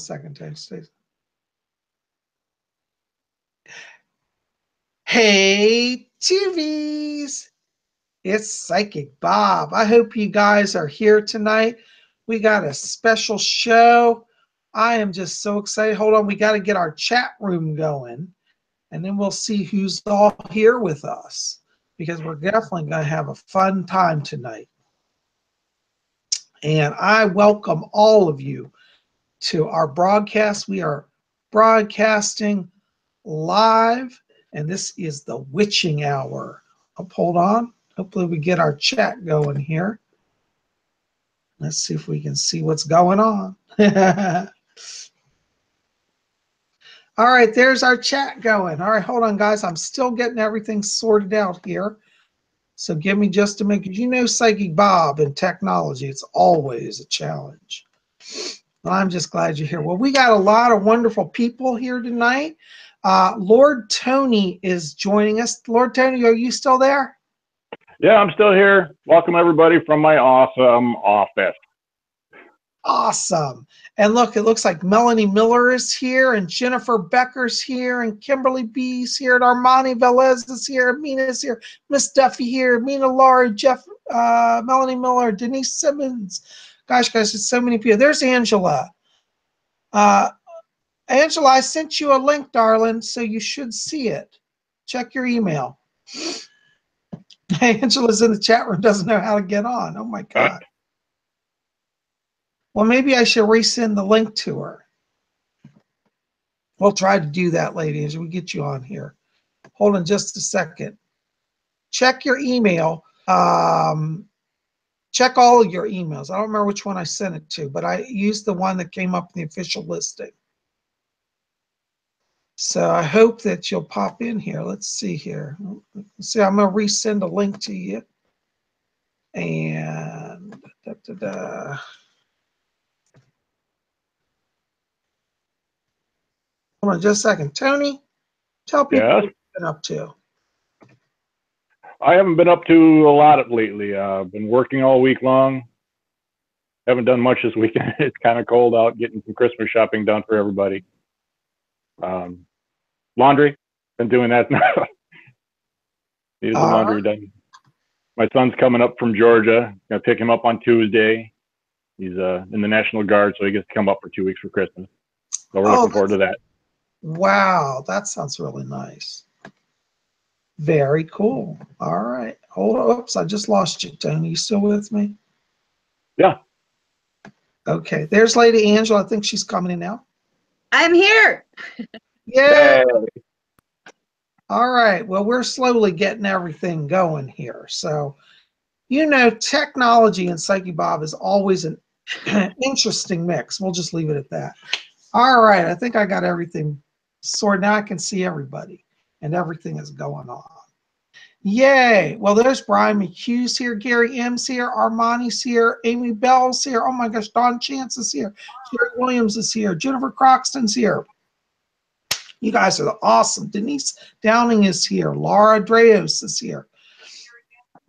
second, Tony. Hey, Tubies! It's Psychic Bob. I hope you guys are here tonight. We got a special show. I am just so excited. Hold on, we got to get our chat room going, and then we'll see who's all here with us, because we're definitely going to have a fun time tonight. And I welcome all of you to our broadcast. We are broadcasting live, and this is the witching hour. Hold on. Hopefully we get our chat going here. Let's see if we can see what's going on. All right, there's our chat going. All right, hold on, guys. I'm still getting everything sorted out here. So give me just a minute, because you know Psychic Bob and technology, it's always a challenge. Well, I'm just glad you're here. Well, we got a lot of wonderful people here tonight. Lord Tony is joining us. Lord Tony, are you still there? Yeah, I'm still here. Welcome, everybody, from my awesome office. Awesome. And look, it looks like Melanie Miller is here, and Jennifer Becker's here, and Kimberly B's here, and Armani Velez is here, Mina's here, Miss Duffy here, Mina Laurie, Jeff, Melanie Miller, Denise Simmons. Gosh, guys, there's so many people. There's Angela. Angela, I sent you a link, darling, so you should see it. Check your email. Angela's in the chat room, doesn't know how to get on. Oh, my God. Well, maybe I should resend the link to her. We'll try to do that, ladies. We get you on here. Hold on just a second. Check your email. Check all of your emails. I don't remember which one I sent it to, but I used the one that came up in the official listing. So I hope that you'll pop in here. Let's see here. See, I'm going to resend a link to you. And hold on just a second. Tony, tell people what you've been up to. I haven't been up to a lot lately. I've been working all week long. Haven't done much this weekend. It's kind of cold out, getting some Christmas shopping done for everybody. Laundry, been doing that now. Needed some laundry done. My son's coming up from Georgia. Gonna pick him up on Tuesday. He's in the National Guard, so he gets to come up for 2 weeks for Christmas. So we're looking forward to that. Wow, that sounds really nice. Very cool. All right. Hold on. Oops, I just lost you, Tony. You still with me? Yeah. Okay. There's Lady Angela. I think she's coming in now. I'm here. Yay. All right. Well, we're slowly getting everything going here. So, you know, technology and Psychic Bob is always an interesting mix. We'll just leave it at that. All right. I think I got everything sorted. Now I can see everybody and everything is going on. Yay. Well, there's Brian McHugh's here. Gary M's here. Armani's here. Amy Bell's here. Oh, my gosh. Don Chance is here. Jerry Williams is here. Jennifer Croxton's here. You guys are awesome. Denise Downing is here. Laura Dreos is here.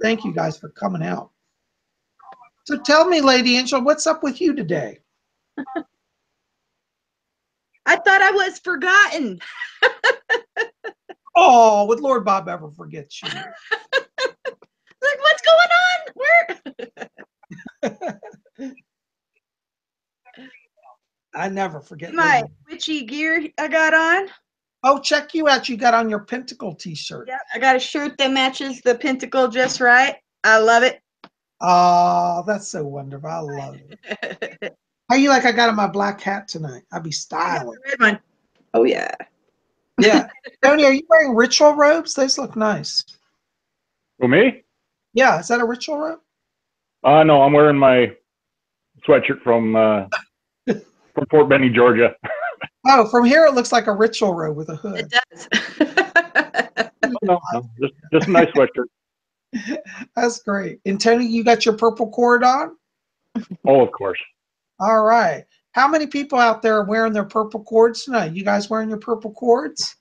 Thank you guys for coming out. So tell me, Lady Angela, what's up with you today? I thought I was forgotten. Oh, would Lord Bob ever forget you? Like, what's going on? Where? I never forget. My witchy gear I got on. Oh, check you out. You got on your Pentacle t-shirt. Yep, I got a shirt that matches the pentacle just right. I love it. Oh, that's so wonderful. I love it. How you like I got on my black hat tonight? I'll be styling. Red one. Oh, yeah. Yeah. Tony, are you wearing ritual robes? Those look nice. Who, me? Yeah. Is that a ritual robe? No, I'm wearing my sweatshirt from Fort Benning, Georgia. Oh, from here it looks like a ritual robe with a hood. It does. No, just a nice sweatshirt. That's great. And Tony, you got your purple cord on? Oh, of course. All right. How many people out there are wearing their purple cords tonight? You guys wearing your purple cords?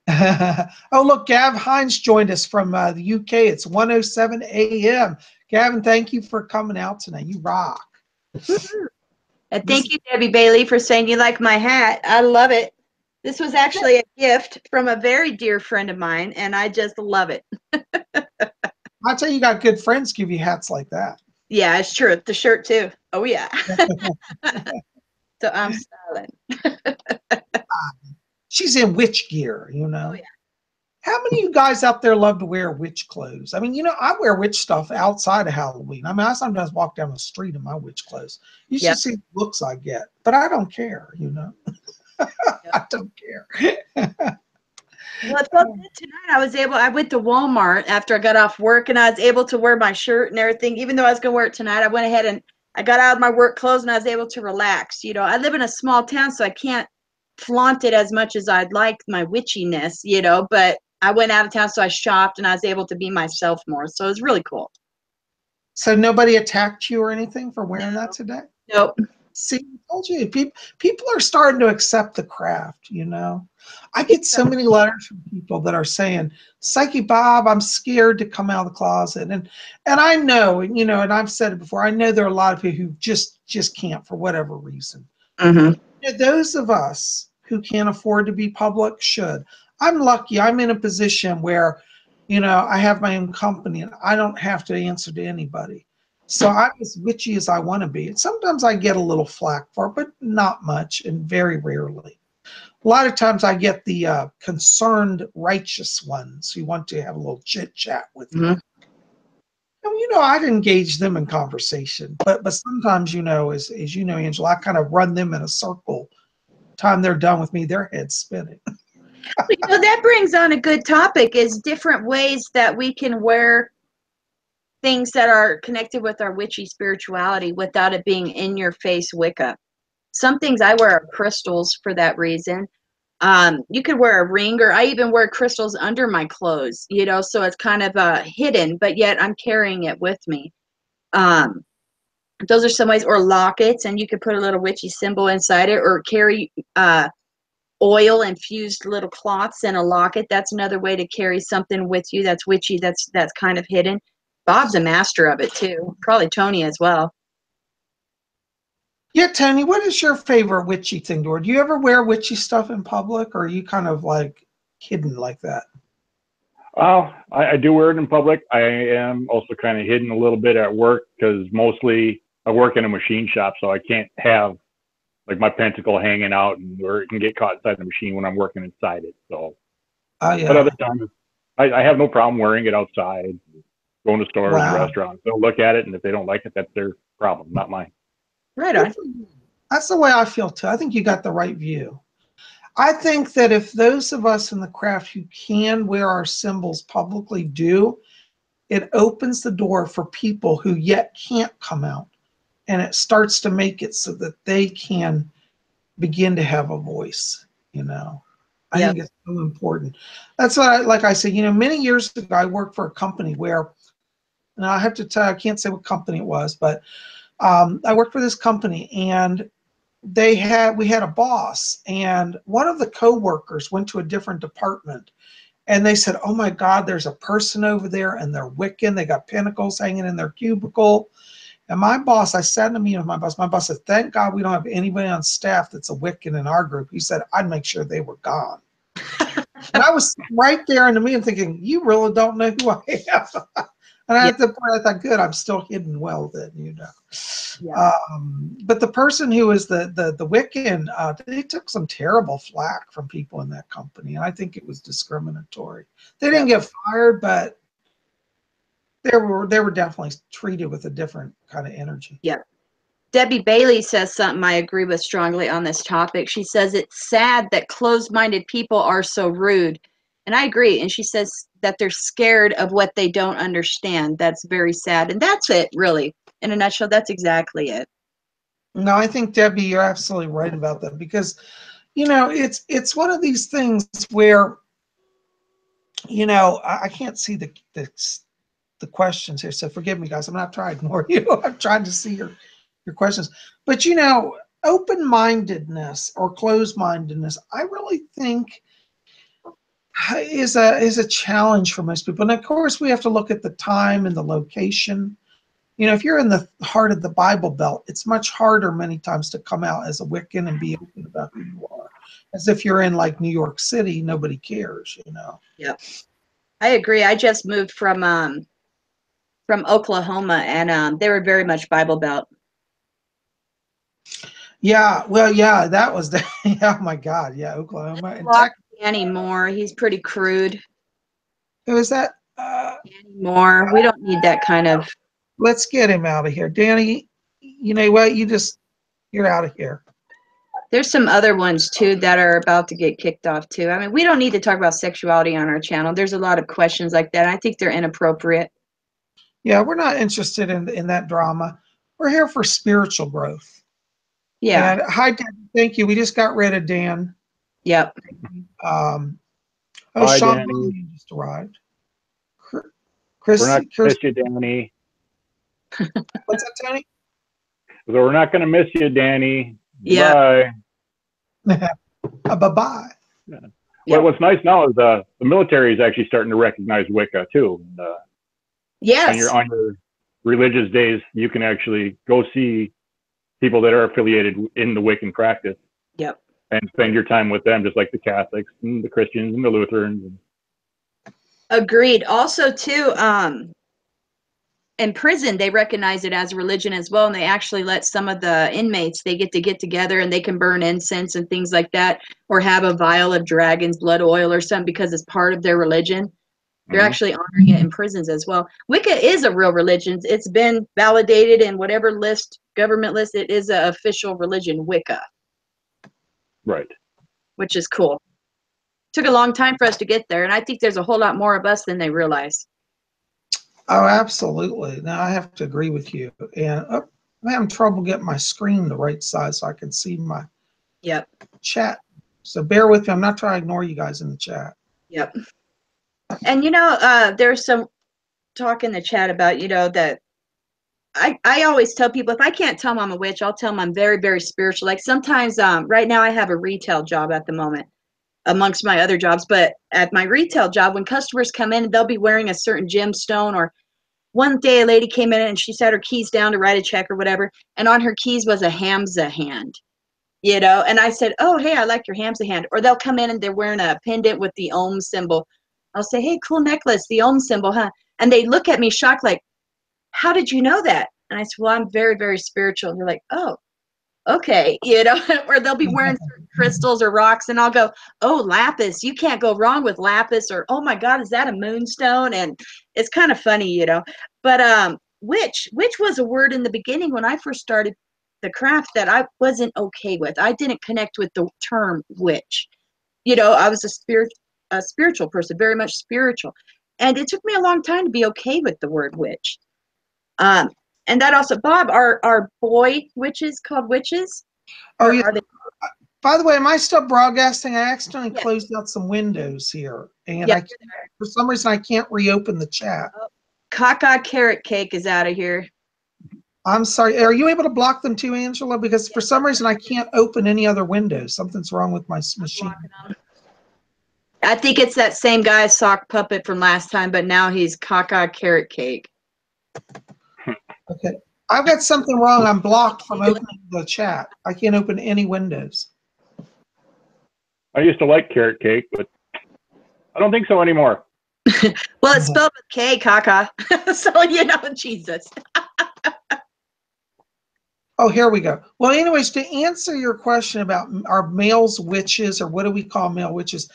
Oh, look, Gav Hines joined us from the UK. It's 1:07 a.m. Gavin, thank you for coming out tonight. You rock. And thank you, Debbie Bailey, for saying you like my hat. I love it. This was actually a gift from a very dear friend of mine, and I just love it. I tell you, got good friends give you hats like that. Yeah, it's true. The shirt too. Oh yeah. So I'm styling. She's in witch gear, you know. Oh yeah. How many of you guys out there love to wear witch clothes? I mean, you know, I wear witch stuff outside of Halloween. I mean, I sometimes walk down the street in my witch clothes. You should see the looks I get, but I don't care, you know. I don't care. Well, it felt good tonight. I went to Walmart after I got off work, and I was able to wear my shirt and everything. Even though I was going to wear it tonight, I went ahead and I got out of my work clothes, and I was able to relax. You know, I live in a small town, so I can't flaunt it as much as I'd like, my witchiness, you know, but I went out of town, so I shopped, and I was able to be myself more. So it was really cool. So nobody attacked you or anything for wearing that today? Nope. See, I told you, people are starting to accept the craft, you know. I get so many letters from people that are saying, Psyche Bob, I'm scared to come out of the closet. And I know, you know, and I've said it before, I know there are a lot of people who just can't for whatever reason. Mm-hmm. You know, those of us who can't afford to be public should. I'm lucky. I'm in a position where, you know, I have my own company and I don't have to answer to anybody. So I'm as witchy as I want to be. And sometimes I get a little flack for it, but not much and very rarely. A lot of times I get the concerned righteous ones who want to have a little chit chat with you. And, you know, I'd engage them in conversation, but sometimes, you know, as you know, Angela, I kind of run them in a circle. Time they're done with me, their head's spinning. You know, that brings on a good topic, is different ways that we can wear things that are connected with our witchy spirituality without it being in your face Wicca. Some things I wear are crystals for that reason. You could wear a ring, or I even wear crystals under my clothes, you know, so it's kind of hidden, but yet I'm carrying it with me. Those are some ways, or lockets, and you could put a little witchy symbol inside it, or carry oil infused little cloths in a locket. That's another way to carry something with you that's witchy, that's kind of hidden. Bob's a master of it too, probably Tony as well. Yeah, Tony, what is your favorite witchy thing to wear? Do you ever wear witchy stuff in public, or are you kind of like hidden like that? Well, I do wear it in public. I am also kind of hidden a little bit at work because mostly I work in a machine shop, so I can't have like my pentacle hanging out, or it can get caught inside the machine when I'm working inside it. So, yeah. But other times, I have no problem wearing it outside, going to stores, restaurants. They'll look at it, and if they don't like it, that's their problem, not mine. Right on. That's the way I feel too. I think you got the right view. I think that if those of us in the craft who can wear our symbols publicly do, it opens the door for people who yet can't come out. And it starts to make it so that they can begin to have a voice, you know. I think it's so important. That's what like I said, you know, many years ago, I worked for a company where, and I have to tell you, I can't say what company it was, but I worked for this company, and we had a boss, and one of the coworkers went to a different department, and they said, oh my God, there's a person over there, and they're Wiccan. They got pinnacles hanging in their cubicle. And my boss, I sat in a meeting with my boss said, thank God we don't have anybody on staff that's a Wiccan in our group. He said, I'd make sure they were gone. And I was right there in the meeting thinking, you really don't know who I am. And at the point I thought, good, I'm still hidden well then, you know. But the person who was the Wiccan, they took some terrible flack from people in that company. And I think it was discriminatory. They didn't get fired, but they were definitely treated with a different kind of energy. Yeah. Debbie Bailey says something I agree with strongly on this topic. She says it's sad that closed-minded people are so rude. And I agree. And she says that they're scared of what they don't understand. That's very sad. And that's it, really. In a nutshell, that's exactly it. No, I think, Debbie, you're absolutely right about that, because, you know, it's one of these things where, you know, I can't see the questions here, so forgive me, guys. I'm not trying to ignore you. I'm trying to see your questions. But, you know, open-mindedness or closed-mindedness, I really think is a challenge for most people. And of course, we have to look at the time and the location. You know, if you're in the heart of the Bible Belt, it's much harder many times to come out as a Wiccan and be open about who you are. As if you're in like New York City, nobody cares, you know. Yep. I agree. I just moved from Oklahoma, and they were very much Bible Belt. Yeah, well, yeah, that was the, oh my God, yeah, Oklahoma. And Danny Moore, he's pretty crude. who is that? Danny Moore, we don't need that kind of. Let's get him out of here. Danny, you know what? You're out of here. There's some other ones too that are about to get kicked off too. I mean, we don't need to talk about sexuality on our channel. There's a lot of questions like that. I think they're inappropriate. Yeah, we're not interested in that drama. We're here for spiritual growth. Yeah. And hi, Dan. Thank you. We just got rid of Dan. Yep. Hi, Sean Danny. just arrived. We're not going to miss you, Danny. What's that, Tony? So we're not going to miss you, Danny. Yeah. Bye. Bye-bye. Yeah. Well, what's nice now is the military is actually starting to recognize Wicca too. Yes. On your religious days, you can actually go see people that are affiliated in the Wiccan practice. Yep. And spend your time with them, just like the Catholics and the Christians and the Lutherans. Agreed. Also, too, in prison, they recognize it as a religion as well, and they actually let some of the inmates, they get together and they can burn incense and things like that, or have a vial of dragon's blood oil or something because it's part of their religion. They're actually honoring it in prisons as well. Wicca is a real religion. It's been validated in whatever list, government list, it is an official religion, Wicca. Right. Which is cool. Took a long time for us to get there, and I think there's a whole lot more of us than they realize. Oh, absolutely. Now I have to agree with you. And I'm having trouble getting my screen the right size so I can see my chat. So bear with me. I'm not trying to ignore you guys in the chat. Yep. And you know, there's some talk in the chat about, you know, that I always tell people, if I can't tell them I'm a witch, I'll tell them I'm very, very spiritual. Like sometimes, right now I have a retail job at the moment amongst my other jobs, but at my retail job, when customers come in, they'll be wearing a certain gemstone. Or one day a lady came in and she set her keys down to write a check or whatever, and on her keys was a Hamza hand, you know, and I said, oh, hey, I like your Hamza hand. Or they'll come in and they're wearing a pendant with the Om symbol. I'll say, hey, cool necklace, the Om symbol, huh? And they look at me shocked, like, how did you know that? And I said, well, I'm very, very spiritual. And they're like, oh, okay, you know. Or they'll be wearing certain crystals or rocks, and I'll go, oh, lapis, you can't go wrong with lapis. Or, oh my God, is that a moonstone? And it's kind of funny, you know. But witch was a word in the beginning when I first started the craft that I wasn't okay with. I didn't connect with the term witch. You know, I was a spiritual person, very much spiritual. And it took me a long time to be okay with the word witch. And that also, Bob, are boy witches called witches? Oh, yeah. By the way, am I still broadcasting? I accidentally closed out some windows here. And for some reason, I can't reopen the chat. Oh, Caca Carrot Cake is out of here. I'm sorry. Are you able to block them too, Angela? Because for some reason, I can't open any other windows. Something's wrong with my machine. I think it's that same guy, Sock Puppet, from last time, but now he's Caca Carrot Cake. Okay. I've got something wrong. I'm blocked from opening the chat. I can't open any windows. I used to like carrot cake, but I don't think so anymore. Well, it's spelled with K, Caca. So, you know, Jesus. Oh, here we go. Well, anyways, to answer your question about are males witches, or what do we call male witches?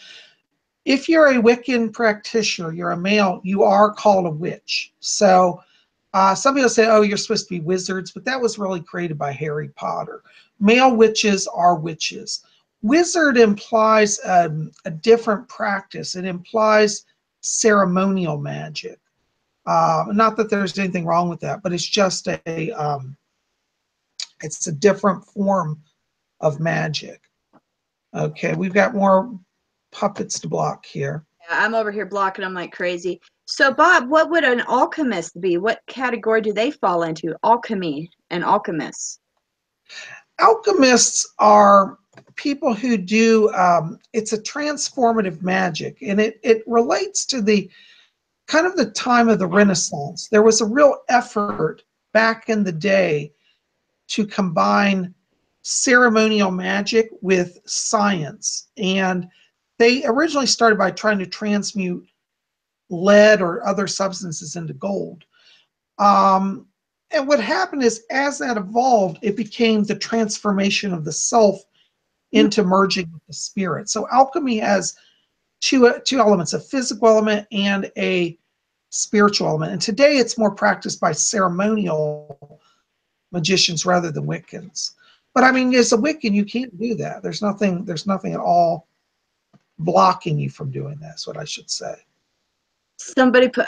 If you're a Wiccan practitioner, you're a male, you are called a witch. So some people say, oh, you're supposed to be wizards, but that was really created by Harry Potter. Male witches are witches. Wizard implies a different practice. It implies ceremonial magic. Not that there's anything wrong with that, but it's just it's a different form of magic. Okay, we've got more puppets to block here. Yeah, I'm over here blocking them like crazy. So, Bob, what would an alchemist be? What category do they fall into? Alchemy and alchemists. Alchemists are people who do, it's a transformative magic, and it relates to the kind of the time of the Renaissance. There was a real effort back in the day to combine ceremonial magic with science. And they originally started by trying to transmute lead or other substances into gold. And what happened is, as that evolved, it became the transformation of the self into merging with the spirit. So alchemy has two elements, a physical element and a spiritual element. And today it's more practiced by ceremonial magicians rather than Wiccans. But I mean, as a Wiccan, you can't do that. There's nothing at all blocking you from doing that, is what I should say. Somebody put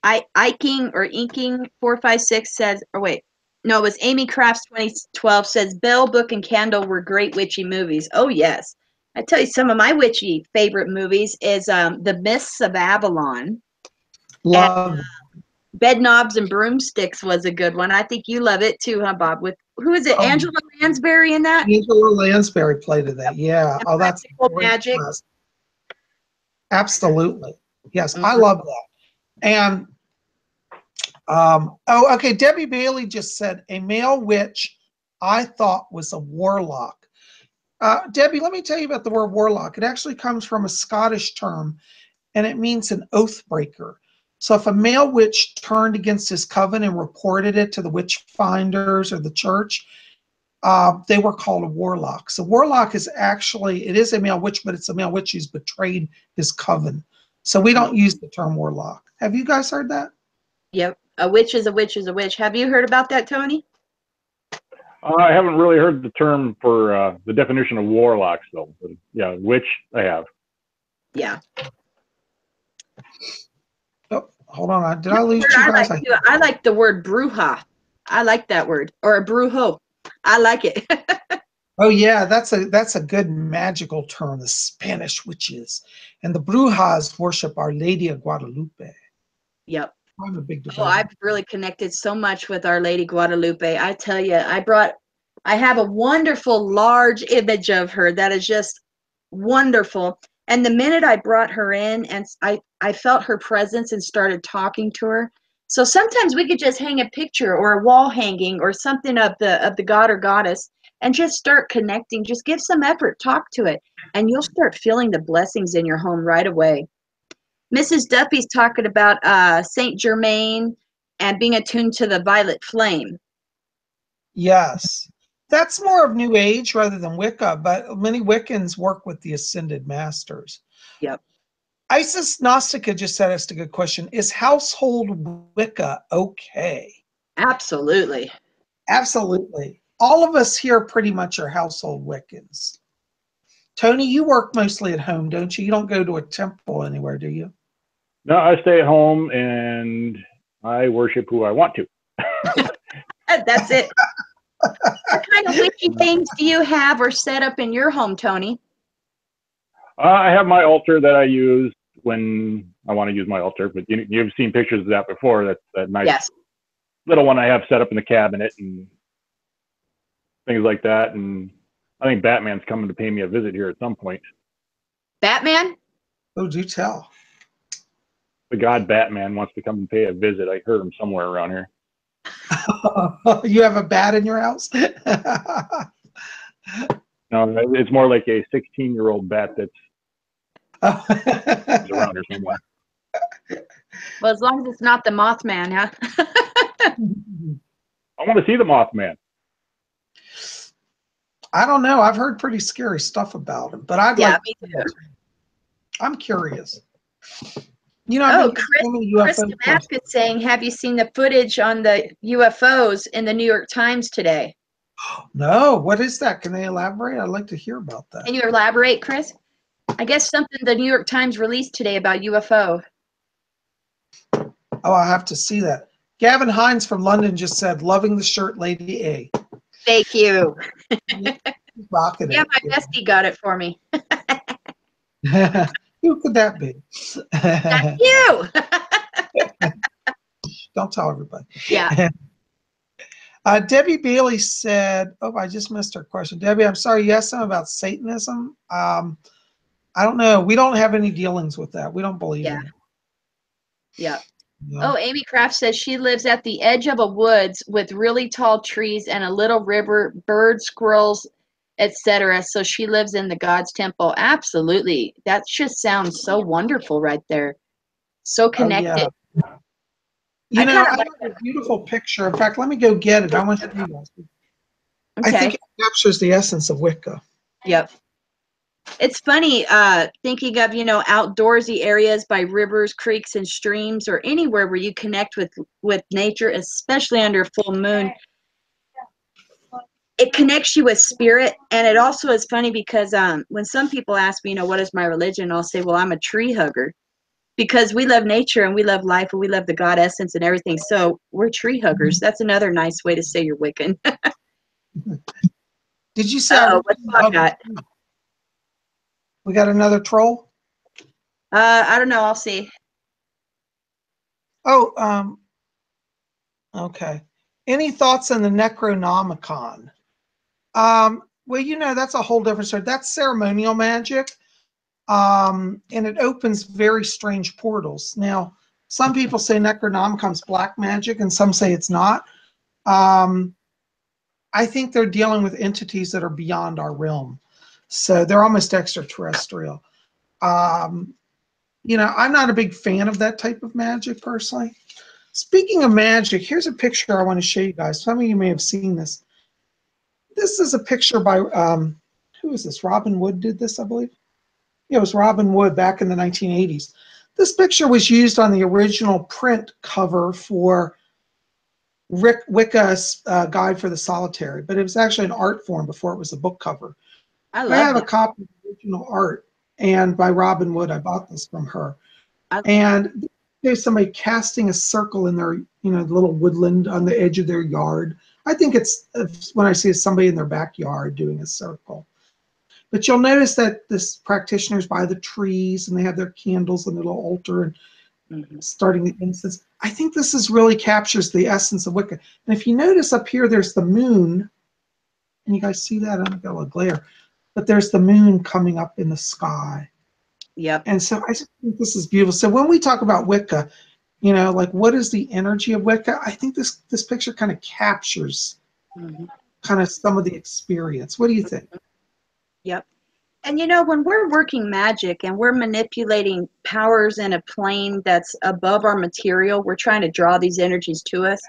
Iking or Inking 456 says, or wait, no, it was Amy Crafts 2012 says Bell, Book, and Candle were great witchy movies. Oh yes, I tell you, some of my witchy favorite movies is The Mists of Avalon. Love. And, Bed Knobs and Broomsticks was a good one. I think you love it too, huh, Bob? With who is it? Angela Lansbury in that? Angela Lansbury played in that. Yeah. And oh, that's Magic. Trust. Absolutely. Yes, I love that. And okay. Debbie Bailey just said a male witch I thought was a warlock. Debbie, let me tell you about the word warlock. It actually comes from a Scottish term, and it means an oath breaker. So if a male witch turned against his coven and reported it to the witch finders or the church, they were called a warlock. So warlock is actually, it is a male witch, but it's a male witch who's betrayed his coven. So we don't use the term warlock. Have you guys heard that? Yep. A witch is a witch is a witch. Have you heard about that, Tony? I haven't really heard the term for the definition of warlocks, though. But yeah, witch, I have. Yeah. Oh, hold on. Did I lose you guys? I like the word bruja. I like that word. Or a brujo. I like it. Oh yeah, that's a good magical term, the Spanish witches. And the brujas worship Our Lady of Guadalupe. Yep. I'm a big devout. Oh, I've really connected so much with Our Lady Guadalupe. I tell you, I have a wonderful large image of her that is just wonderful. And the minute I brought her in and I felt her presence and started talking to her. So sometimes we could just hang a picture or a wall hanging or something of the god or goddess and just start connecting. Just give some effort, talk to it, and you'll start feeling the blessings in your home right away. Mrs. Duffy's talking about Saint Germain and being attuned to the violet flame. Yes. That's more of New Age rather than Wicca, but many Wiccans work with the Ascended Masters. Yep. Isis Gnostica just asked a good question. Is household Wicca okay? Absolutely. Absolutely. All of us here pretty much are household Wiccans. Tony, you work mostly at home, don't you? You don't go to a temple anywhere, do you? No, I stay at home and I worship who I want to. That's it. What kind of witchy things do you have or set up in your home, Tony? I have my altar that I use when I want to use my altar, but you've seen pictures of that before. That's that nice little one I have set up in the cabinet and things like that. And I think Batman's coming to pay me a visit here at some point. Batman? Oh, do tell. The god Batman wants to come and pay a visit. I heard him somewhere around here. You have a bat in your house? No, it's more like a 16-year-old bat that's around here somewhere. Well, as long as it's not the Mothman, huh? I want to see the Mothman. I don't know. I've heard pretty scary stuff about him, but I'd like me too. I'm curious. You know, Chris Damascus saying, have you seen the footage on the UFOs in the New York Times today? No. What is that? Can they elaborate? I'd like to hear about that. Can you elaborate, Chris? I guess something the New York Times released today about UFO. Oh, I'll have to see that. Gavin Hines from London just said, loving the shirt, Lady A. Thank you. Rocking it. Yeah, my bestie got it for me. Who could that be? That's you. Don't tell everybody. Yeah. Debbie Bailey said, oh, I just missed her question. Debbie, I'm sorry, you asked something about Satanism. I don't know. We don't have any dealings with that. We don't believe in it. Yeah. Oh, Amy Kraft says she lives at the edge of a woods with really tall trees and a little river, birds, squirrels, etc. So she lives in the God's temple. Absolutely. That just sounds so wonderful right there. So connected. You know, I have a beautiful picture. In fact, let me go get it. I want to show you guys. Okay. I think it captures the essence of Wicca. Yep. It's funny thinking of, you know, outdoorsy areas by rivers, creeks, and streams, or anywhere where you connect with nature, especially under full moon. It connects you with spirit. And it also is funny because when some people ask me, you know, what is my religion? I'll say, well, I'm a tree hugger, because we love nature and we love life and we love the God essence and everything. So we're tree huggers. That's another nice way to say you're Wiccan. Did you say? What's Bob got? We got another troll? I don't know. I'll see. Oh, okay. Any thoughts on the Necronomicon? Well, you know, that's a whole different story. That's ceremonial magic. And it opens very strange portals. Now, some people say Necronomicon's black magic, and some say it's not. I think they're dealing with entities that are beyond our realm. So they're almost extraterrestrial. You know, I'm not a big fan of that type of magic personally. Speaking of magic, here's a picture I want to show you guys. Some of you may have seen this. This is a picture by, who is this? Robin Wood did this, I believe. Yeah, it was Robin Wood back in the 1980s. This picture was used on the original print cover for Rick Wicca's Guide for the Solitary, but it was actually an art form before it was a book cover. I have a copy of the original art, and by Robin Wood. I bought this from her. And there's somebody casting a circle in their, you know, little woodland on the edge of their yard. I think it's when I see somebody in their backyard doing a circle. But you'll notice that this practitioner's by the trees and they have their candles and a little altar and starting the incense. I think this is really captures the essence of Wicca. And if you notice up here, there's the moon. And you guys see that? I got a little glare. But there's the moon coming up in the sky. Yep. And so I just think this is beautiful. So when we talk about Wicca, you know, like what is the energy of Wicca? I think this picture kind of captures kind of some of the experience. What do you think? Yep. And you know, when we're working magic and we're manipulating powers in a plane that's above our material, we're trying to draw these energies to us.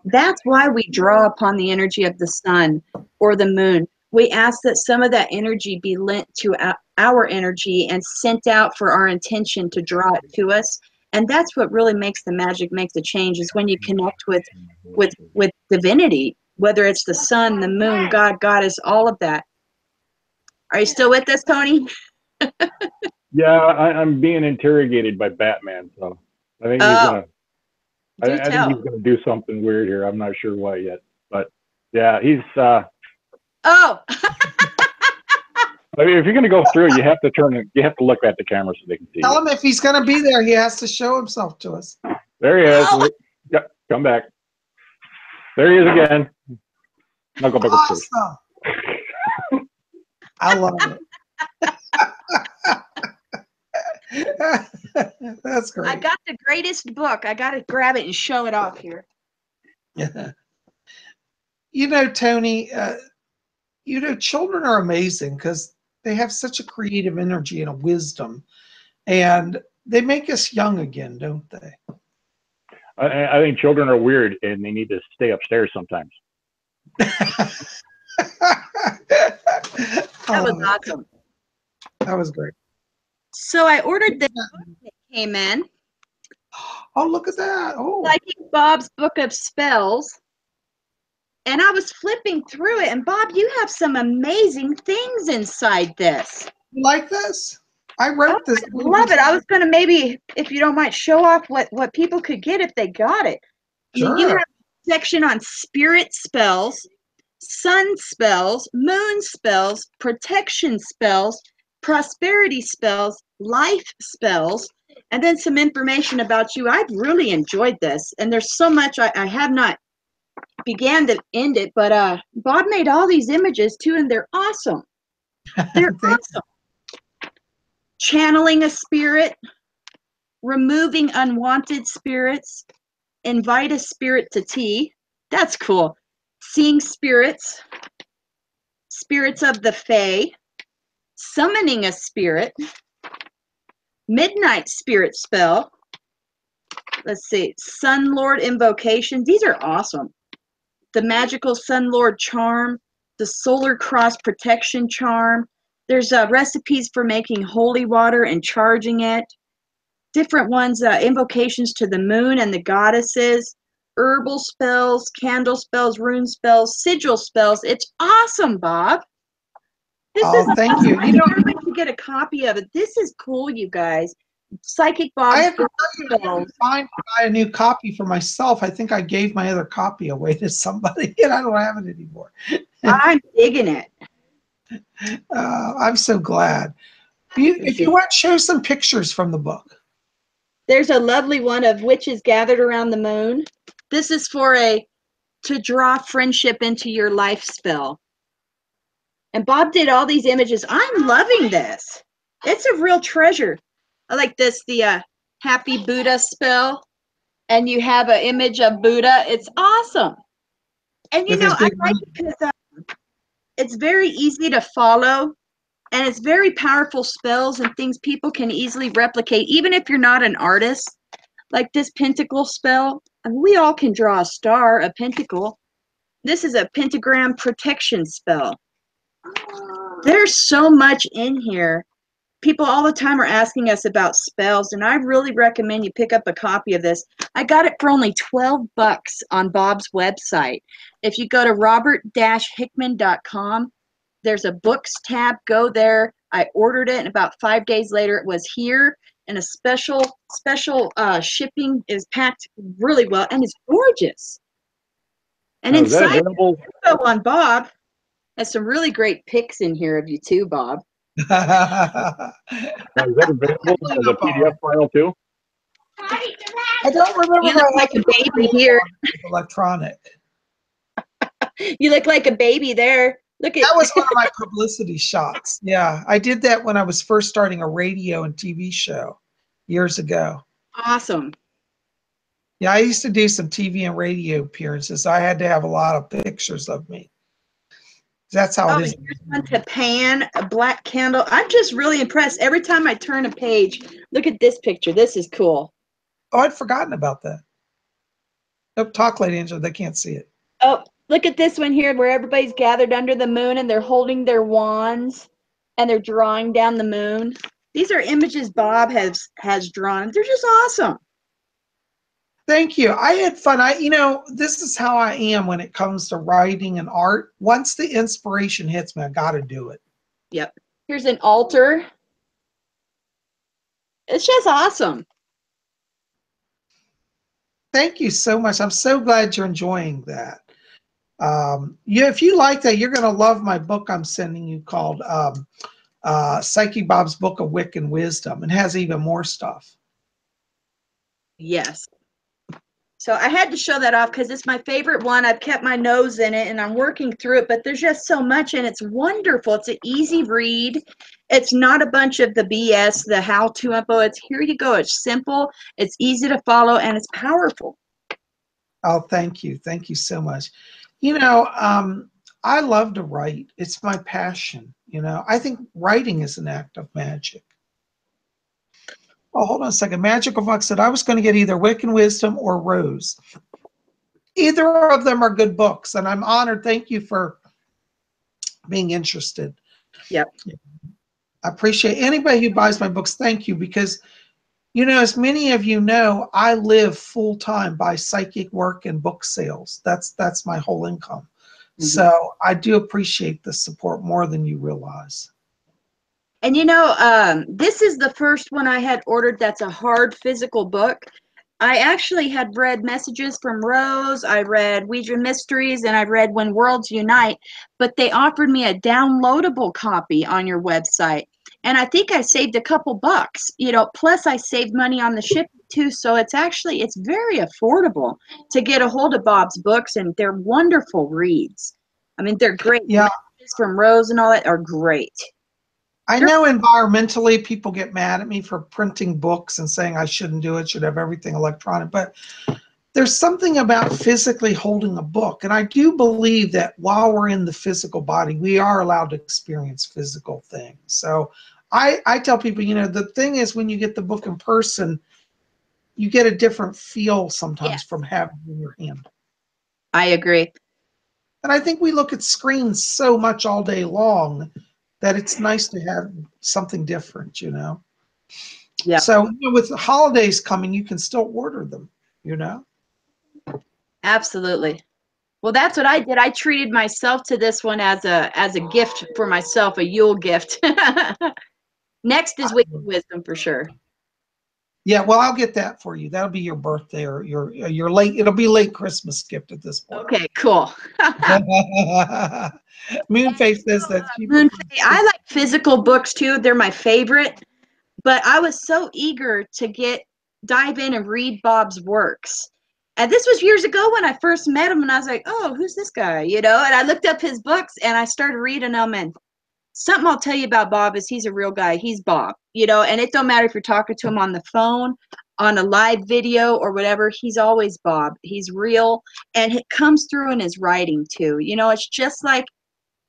That's why we draw upon the energy of the sun or the moon. We ask that some of that energy be lent to our energy and sent out for our intention to draw it to us. And that's what really makes the magic make the change, is when you connect with divinity, whether it's the sun, the moon, God, Goddess, all of that. Are you still with us, Tony? Yeah, I'm being interrogated by Batman, so I think he's gonna. I think he's gonna do something weird here. I'm not sure what yet, but yeah, he's. Oh. I mean, if you're gonna go through, you have to You have to look at the camera so they can see. Tell him if he's gonna be there, he has to show himself to us. There he is. Oh. Yep, come back. There he is again. Now go back upstairs. I love it. That's great. I got the greatest book. I got to grab it and show it off here. Yeah. You know, Tony, you know, children are amazing because they have such a creative energy and a wisdom, and they make us young again, don't they? I think children are weird and they need to stay upstairs sometimes. That was awesome. That was great. So I ordered this book that came in. Oh, look at that. Oh. Psychic Bob's Book of Spells. And I was flipping through it. And Bob, you have some amazing things inside this. You like this? I wrote this. I love it. I was going to maybe, if you don't mind, show off what people could get if they got it. Sure. You have a section on spirit spells, sun spells, moon spells, protection spells, prosperity spells, life spells, and then some information about you. I've really enjoyed this, and there's so much I have not began to end it, but Bob made all these images too, and they're awesome. They're awesome. Channeling a spirit, removing unwanted spirits, invite a spirit to tea. That's cool. Seeing spirits, spirits of the fae, summoning a spirit, midnight spirit spell. Let's see, Sun Lord invocation. These are awesome. The magical Sun Lord charm, the solar cross protection charm. There's recipes for making holy water and charging it. Different ones, invocations to the moon and the goddesses, herbal spells, candle spells, rune spells, sigil spells. It's awesome, Bob. This is thank awesome. you. I need everybody to get a copy of it. This is cool, you guys. Psychic Bob's I have to spells. buy a new copy for myself. I think I gave my other copy away to somebody, and I don't have it anymore. I'm digging it. I'm so glad. If you want, show some pictures from the book. There's a lovely one of witches gathered around the moon. This is for to draw friendship into your life spell. And Bob did all these images. I'm loving this. It's a real treasure. I like this, the Happy Buddha spell. And you have an image of Buddha. It's awesome. And you know, I like it because it's very easy to follow. And it's very powerful spells and things people can easily replicate, even if you're not an artist. Like this pentacle spell. And we all can draw a star, a pentacle. This is a pentagram protection spell. There's so much in here. People all the time are asking us about spells, and I really recommend you pick up a copy of this. I got it for only $12 on Bob's website. If you go to robert-hickman.com, there's a books tab. Go there. I ordered it, and about 5 days later, it was here. And a special shipping is packed really well, and it's gorgeous. And now, inside info on Bob has some really great pics in here of you too, Bob. Now, is that available as a PDF file too? I don't remember. You look like a baby here. Electronic. You look like a baby there. Look at that was one of my publicity shots. Yeah, I did that when I was first starting a radio and TV show years ago. Awesome. Yeah, I used to do some TV and radio appearances. I had to have a lot of pictures of me. That's how it is. Here's one to pan, a black candle. I'm just really impressed. Every time I turn a page, look at this picture. This is cool. Oh, I'd forgotten about that. Nope, talk, Lady Angela. They can't see it. Oh, look at this one here where everybody's gathered under the moon and they're holding their wands and they're drawing down the moon. These are images Bob has drawn. They're just awesome. Thank you. I had fun. This is how I am when it comes to writing and art. Once the inspiration hits me, I got to do it. Yep. Here's an altar. It's just awesome. Thank you so much. I'm so glad you're enjoying that. If you like that, you're going to love my book I'm sending you called Psychic Bob's Book of Wiccan Wisdom. It has even more stuff. Yes. So I had to show that off because it's my favorite one. I've kept my nose in it and I'm working through it, but there's just so much and it's wonderful. It's an easy read. It's not a bunch of the BS, the how-to info. It's here you go. It's simple, it's easy to follow, and it's powerful. Oh, thank you. Thank you so much. I love to write. It's my passion. I think writing is an act of magic. Oh, hold on a second. Magical Fox said I was going to get either Wiccan Wisdom or Rose. Either of them are good books, and I'm honored. Thank you for being interested. Yep. I appreciate anybody who buys my books. Thank you, because, as many of you know, I live full-time by psychic work and book sales. That's my whole income. Mm-hmm. So I do appreciate the support more than you realize. And this is the first one I had ordered that's a hard physical book. I actually had read Messages from Rose, I read Ouija Mysteries, and I read When Worlds Unite, but they offered me a downloadable copy on your website. And I think I saved a couple bucks, plus I saved money on the shipping too. So it's very affordable to get a hold of Bob's books, and they're wonderful reads. I mean, they're great. Yeah. Messages from Rose and all that are great. I know environmentally people get mad at me for printing books and saying I shouldn't do it, should have everything electronic, but there's something about physically holding a book. And I do believe that while we're in the physical body, we are allowed to experience physical things. So I tell people, you know, the thing is when you get the book in person, you get a different feel sometimes from having it in your hand. I agree. And I think we look at screens so much all day long that it's nice to have something different, you know? Yeah. So you know, with the holidays coming, you can still order them, you know? Absolutely. Well, that's what I did. I treated myself to this one as a gift for myself, a Yule gift. Next is Wicked Wisdom for sure. Yeah, well, I'll get that for you. That'll be your birthday or your late. It'll be late Christmas gift at this point. Okay, cool. Moonface says that. I like physical books too. They're my favorite. But I was so eager to dive in and read Bob's works. And this was years ago when I first met him, and I was like, oh, who's this guy? You know, and I looked up his books and I started reading them, and something I'll tell you about Bob is he's a real guy. He's Bob, you know, and it don't matter if you're talking to him on the phone, on a live video or whatever, he's always Bob. He's real, and it comes through in his writing too. You know, it's just like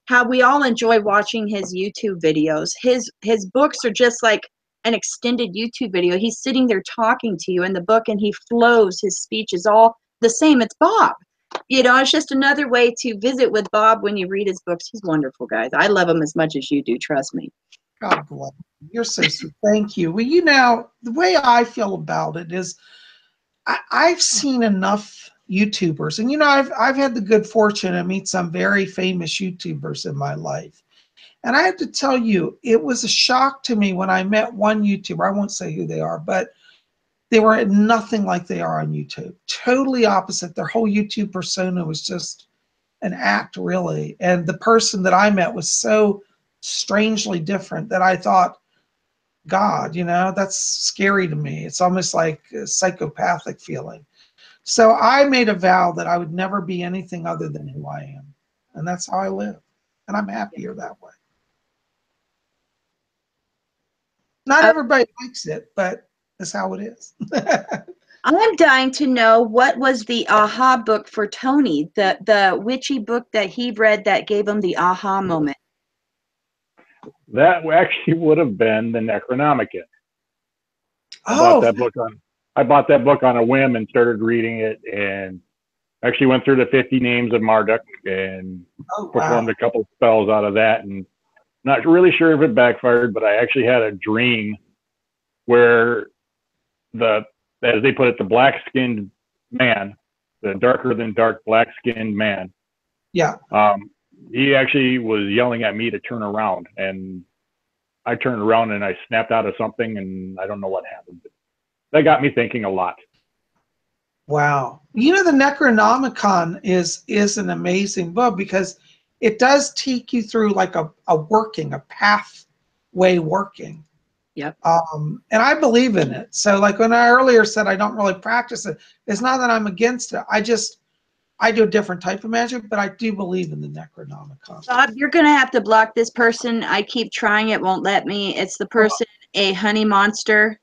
how we all enjoy watching his YouTube videos. His books are just like an extended YouTube video. He's sitting there talking to you in the book, and he flows. His speech is all the same. It's Bob. You know, it's just another way to visit with Bob when you read his books. He's wonderful, guys. I love him as much as you do. Trust me. God bless you. You're so sweet. Thank you. Well, you know, the way I feel about it is I've seen enough YouTubers, and you know, I've had the good fortune to meet some very famous YouTubers in my life. And I have to tell you, it was a shock to me when I met one YouTuber. I won't say who they are, but they were nothing like they are on YouTube. Totally opposite. Their whole YouTube persona was just an act, really. And the person that I met was so strangely different that I thought, God, you know, that's scary to me. It's almost like a psychopathic feeling. So I made a vow that I would never be anything other than who I am. And that's how I live. And I'm happier that way. Not everybody likes it, but that's how it is. I'm dying to know, what was the aha book for Tony, the witchy book that he read that gave him the aha moment? That actually would have been the Necronomicon. Oh, I bought that book on a whim and started reading it, and actually went through the 50 names of Marduk and performed a couple spells out of that. And not really sure if it backfired, but I actually had a dream where as they put it, the black-skinned man, the darker than dark black-skinned man. Yeah. He actually was yelling at me to turn around, and I turned around and I snapped out of something, and I don't know what happened. But that got me thinking a lot. Wow. You know, the Necronomicon is an amazing book because it does take you through like a pathway working. Yep. And I believe in it. So like when I earlier said I don't really practice it, it's not that I'm against it. I do a different type of magic, but I do believe in the Necronomicon. Bob, you're going to have to block this person. I keep trying. It won't let me. It's the person, a honey monster.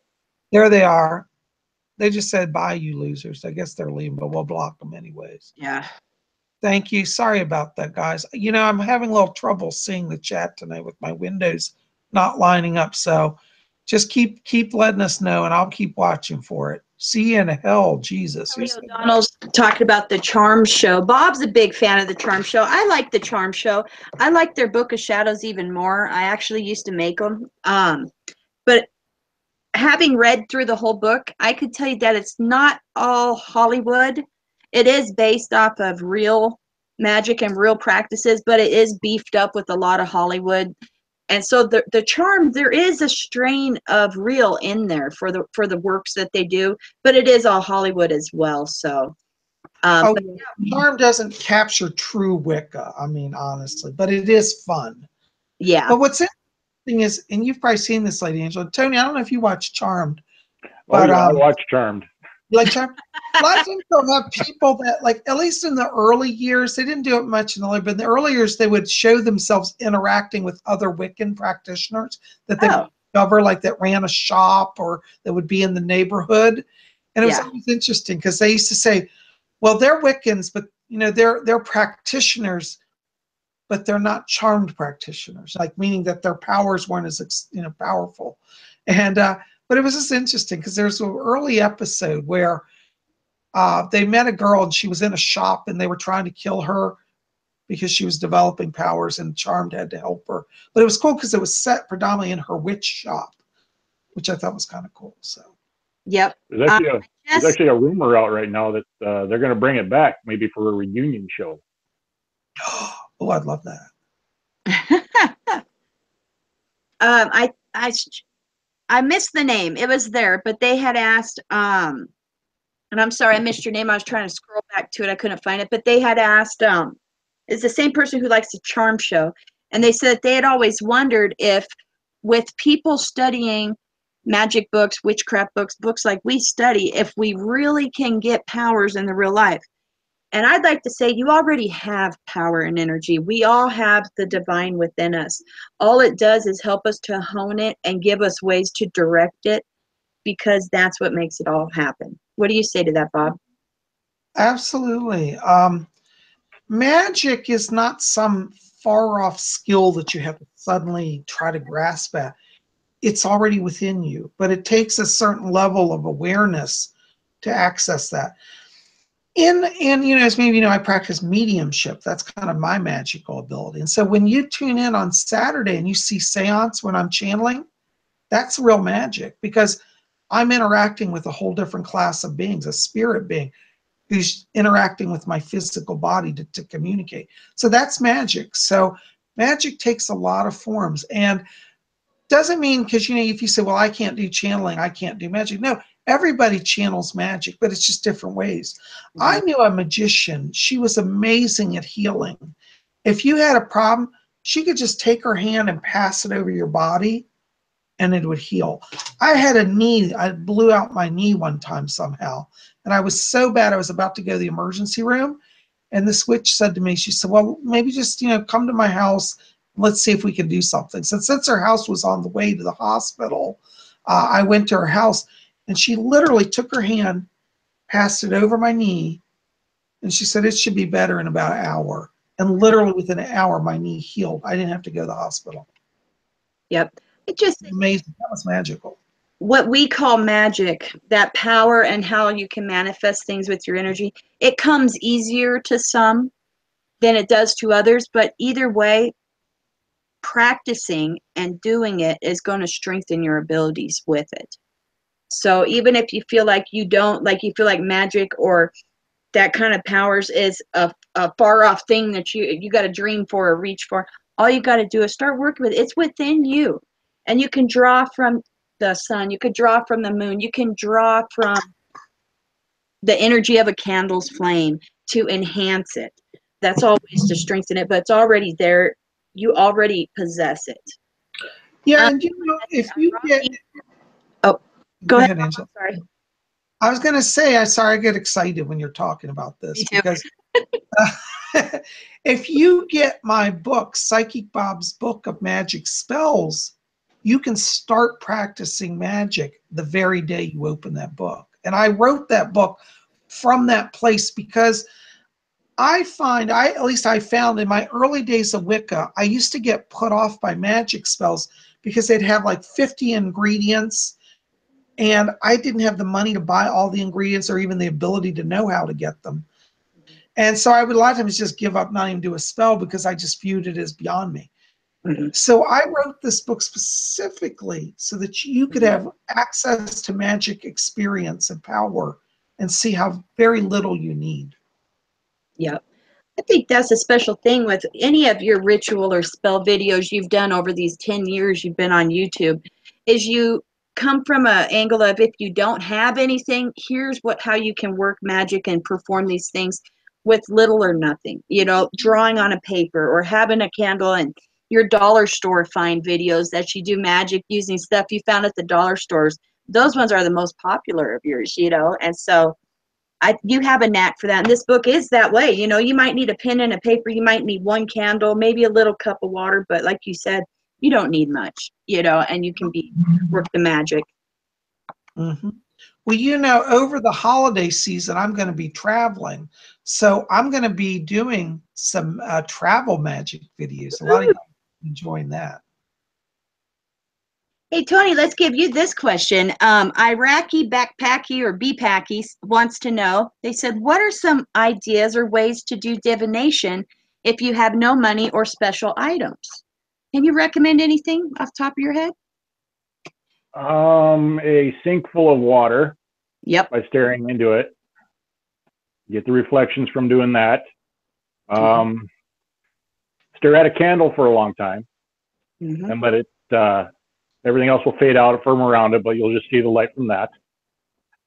There they are. They just said, bye, you losers. I guess they're leaving, but we'll block them anyways. Yeah. Thank you. Sorry about that, guys. You know, I'm having a little trouble seeing the chat tonight with my windows not lining up. So just keep letting us know, and I'll keep watching for it. See you in hell, Jesus. O'Donnell's talking about the Charm Show. Bob's a big fan of the Charm Show. I like the Charm Show. I like their Book of Shadows even more. I actually used to make them. But having read through the whole book, I could tell you that it's not all Hollywood. It is based off of real magic and real practices, but it is beefed up with a lot of Hollywood. And so the charm, there is a strain of real in there for the works that they do, but it is all Hollywood as well. So, charm doesn't capture true Wicca. I mean, honestly, but it is fun. Yeah. But what's interesting is, and you've probably seen this, Lady Angela, Tony. I don't know if you watch Charmed, but I watch Charmed. Like charm. A lot of times they'll have people that, like, at least in the early years, they didn't do it much in the late, but in the early years, they would show themselves interacting with other Wiccan practitioners that they would discover, like that ran a shop or that would be in the neighborhood. And it was always interesting because they used to say, well, they're Wiccans, but they're practitioners, but they're not charmed practitioners, like meaning that their powers weren't as powerful. And but it was just interesting because there's an early episode where they met a girl and she was in a shop and they were trying to kill her because she was developing powers and Charmed had to help her. But it was cool because it was set predominantly in her witch shop, which I thought was kind of cool. So, yep. There's actually a rumor out right now that they're going to bring it back, maybe for a reunion show. Oh, I'd love that. I missed the name. It was there, but they had asked, and I'm sorry I missed your name. I was trying to scroll back to it. I couldn't find it, but they had asked, it's the same person who likes the charm show. And they said they had always wondered if with people studying magic books, witchcraft books like we study, if we really can get powers in the real life. And I'd like to say you already have power and energy. We all have the divine within us. All it does is help us to hone it and give us ways to direct it, because that's what makes it all happen. What do you say to that, Bob? Absolutely. Magic is not some far off skill that you have to suddenly try to grasp at. It's already within you, but it takes a certain level of awareness to access that. As maybe I practice mediumship. That's kind of my magical ability. And so when you tune in on Saturday and you see seance when I'm channeling, that's real magic, because I'm interacting with a whole different class of beings, a spirit being who's interacting with my physical body to communicate. So that's magic. So magic takes a lot of forms, and doesn't mean because if you say, well, I can't do channeling, I can't do magic. No, everybody channels magic, but it's just different ways. Mm-hmm. I knew a magician. She was amazing at healing. If you had a problem, she could just take her hand and pass it over your body and it would heal. I had a knee. I blew out my knee one time somehow, and I was so bad I was about to go to the emergency room. And this witch said to me, she said, well, maybe just, come to my house. Let's see if we can do something. So since her house was on the way to the hospital, I went to her house, and she literally took her hand, passed it over my knee, and she said, it should be better in about an hour. And literally within an hour, my knee healed. I didn't have to go to the hospital. Yep. It just amazing. That was magical. What we call magic, that power and how you can manifest things with your energy, it comes easier to some than it does to others. But either way, practicing and doing it is going to strengthen your abilities with it. So even if you feel like you feel like magic or that kind of powers is a far off thing that you got to dream for or reach for, all you got to do is start working with it. It's within you. And you can draw from the sun, you could draw from the moon, you can draw from the energy of a candle's flame to enhance it. That's always to strengthen it, but it's already there. You already possess it. Yeah, and if you get... Oh, go ahead, Angela. Sorry. I was going to say, I get excited when you're talking about this, because if you get my book, Psychic Bob's Book of Magic Spells, you can start practicing magic the very day you open that book. And I wrote that book from that place because I found in my early days of Wicca, I used to get put off by magic spells because they'd have like 50 ingredients, and I didn't have the money to buy all the ingredients or even the ability to know how to get them. And so I would a lot of times just give up, not even do a spell, because I just viewed it as beyond me. Mm-hmm. So I wrote this book specifically so that you could have access to magic experience and power and see how very little you need. Yeah. I think that's a special thing with any of your ritual or spell videos you've done over these 10 years you've been on YouTube, is you come from an angle of, if you don't have anything, here's how you can work magic and perform these things with little or nothing. Drawing on a paper or having a candle, and your dollar store find videos that you do magic using stuff you found at the dollar stores. those ones are the most popular of yours, you know. And so you have a knack for that. And this book is that way. You know, you might need a pen and a paper. You might need one candle, maybe a little cup of water. But like you said, you don't need much, you know, and you can work the magic. Mm-hmm. Well, you know, over the holiday season, I'm going to be traveling. So I'm going to be doing some travel magic videos. A lot of you enjoying that. Hey, Tony, let's give you this question. Iraqi Backpacky or BPacky wants to know, they said, what are some ideas or ways to do divination if you have no money or special items? Can you recommend anything off the top of your head? A sink full of water. Yep. By staring into it. Get the reflections from doing that. Stare at a candle for a long time, and let it, everything else will fade out from around it, but you'll just see the light from that.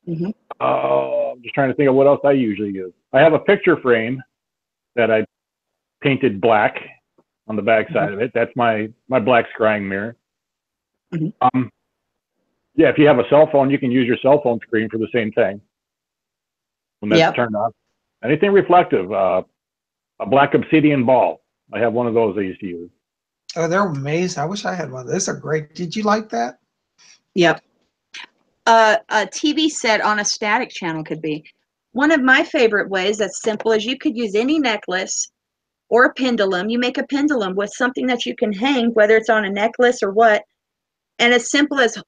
I'm just trying to think of what else I usually use. I have a picture frame that I painted black on the back side of it. That's my black scrying mirror. Yeah, if you have a cell phone, you can use your cell phone screen for the same thing when that's turned on. Anything reflective, a black obsidian ball. I have one of those I used to use. Oh, they're amazing. I wish I had one. Those are great. Did you like that? Yep. A TV set on a static channel could be. One of my favorite ways that's simple is you could use any necklace or a pendulum. You make a pendulum with something that you can hang, whether it's on a necklace or what, and as simple as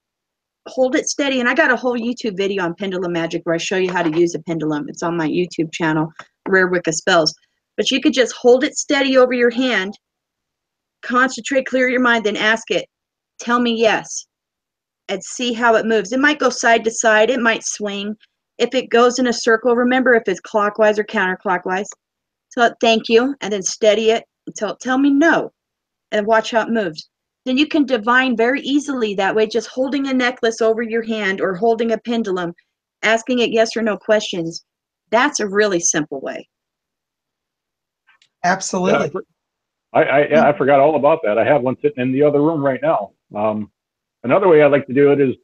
hold it steady. And I got a whole YouTube video on pendulum magic where I show you how to use a pendulum. It's on my YouTube channel, Rare Wicca Spells. But you could just hold it steady over your hand, concentrate, clear your mind, then ask it, tell me yes, and see how it moves. It might go side to side. It might swing. If it goes in a circle, remember if it's clockwise or counterclockwise. Tell it thank you, and then steady it until tell me no, and watch how it moves. Then you can divine very easily that way, just holding a necklace over your hand or holding a pendulum, asking it yes or no questions. That's a really simple way. Absolutely. Yeah, I forgot all about that. I have one sitting in the other room right now. Another way I like to do it is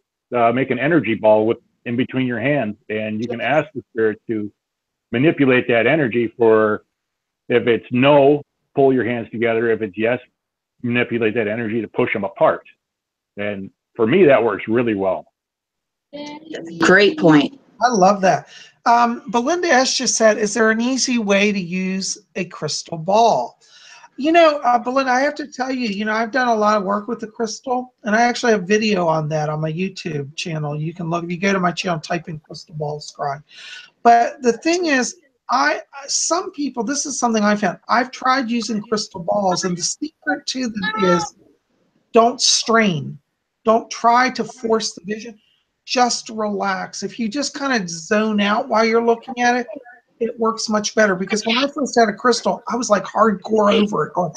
make an energy ball in between your hands, and you can ask the spirit to manipulate that energy for, if it's no, pull your hands together. If it's yes, manipulate that energy to push them apart. And for me, that works really well. Great point. I love that. Belinda S. just said, is there an easy way to use a crystal ball? You know, Belinda, I have to tell you, you know, I've done a lot of work with the crystal, and I actually have video on that on my YouTube channel. You can look, if you go to my channel, type in crystal ball scry. But the thing is, some people, this is something I found. I've tried using crystal balls, and the secret to them is don't strain. Don't try to force the vision. Just relax. If you just kind of zone out while you're looking at it, it works much better. Because when I first had a crystal, I was like hardcore over it, going,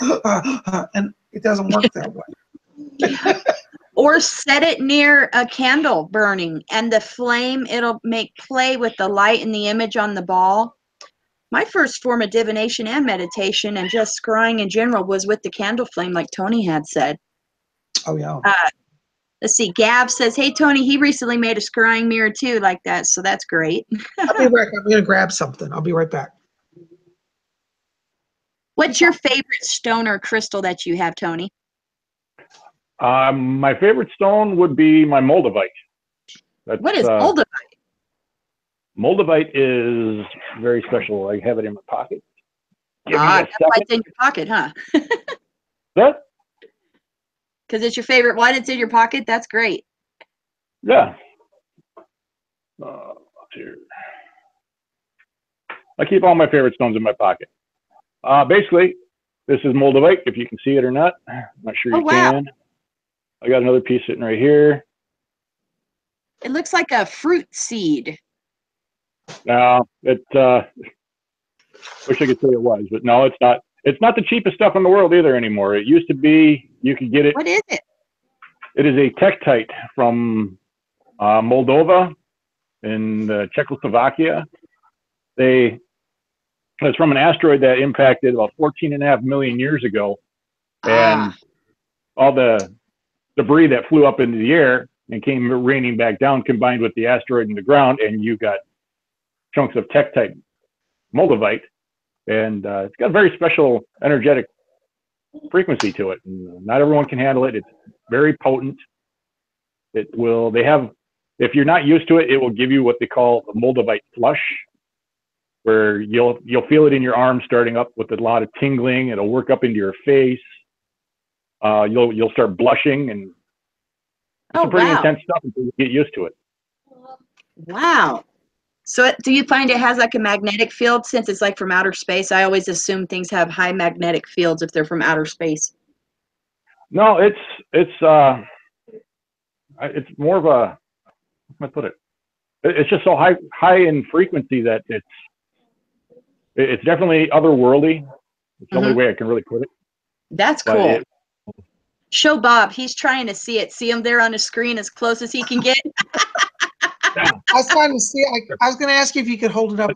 and it doesn't work that way. Or set it near a candle burning, and the flame, it'll make play with the light and the image on the ball. My first form of divination and meditation and just scrying in general was with the candle flame, like Tony had said. Oh, yeah. Let's see. Gab says, hey, Tony, he recently made a scrying mirror too like that. So that's great. I'll be right back. I'm going to grab something. I'll be right back. What's your favorite stone or crystal that you have, Tony? My favorite stone would be my moldavite. What is moldavite? Moldavite is very special. I have it in my pocket. That's why it's in your pocket, huh? What? Because it's your favorite one. It's in your pocket. That's great. Yeah. I keep all my favorite stones in my pocket. Basically, this is moldavite, if you can see it or not. I'm not sure you can. I got another piece sitting right here. It looks like a fruit seed. No, wish I could say it was, but no, it's not. It's not the cheapest stuff in the world either anymore. It used to be, you could get it. What is it? It is a tektite from Moldova in Czechoslovakia. It's from an asteroid that impacted about 14.5 million years ago. And all the debris that flew up into the air and came raining back down, combined with the asteroid in the ground, and you got chunks of Tech-type moldavite, and it's got a very special energetic frequency to it. And not everyone can handle it. It's very potent. It will. They have. If you're not used to it, it will give you what they call a moldavite flush, where you'll feel it in your arm starting up with a lot of tingling. It'll work up into your face. You'll start blushing, and it's some pretty intense stuff until you get used to it. Wow. So do you find it has like a magnetic field since it's like from outer space? I always assume things have high magnetic fields if they're from outer space. No, it's more of a, how can I put it? It's just so high in frequency that it's definitely otherworldly. It's the only way I can really put it. That's cool. Show Bob. He's trying to see it. See him there on the screen as close as he can get. I was trying to see. I was going to ask you if you could hold it up.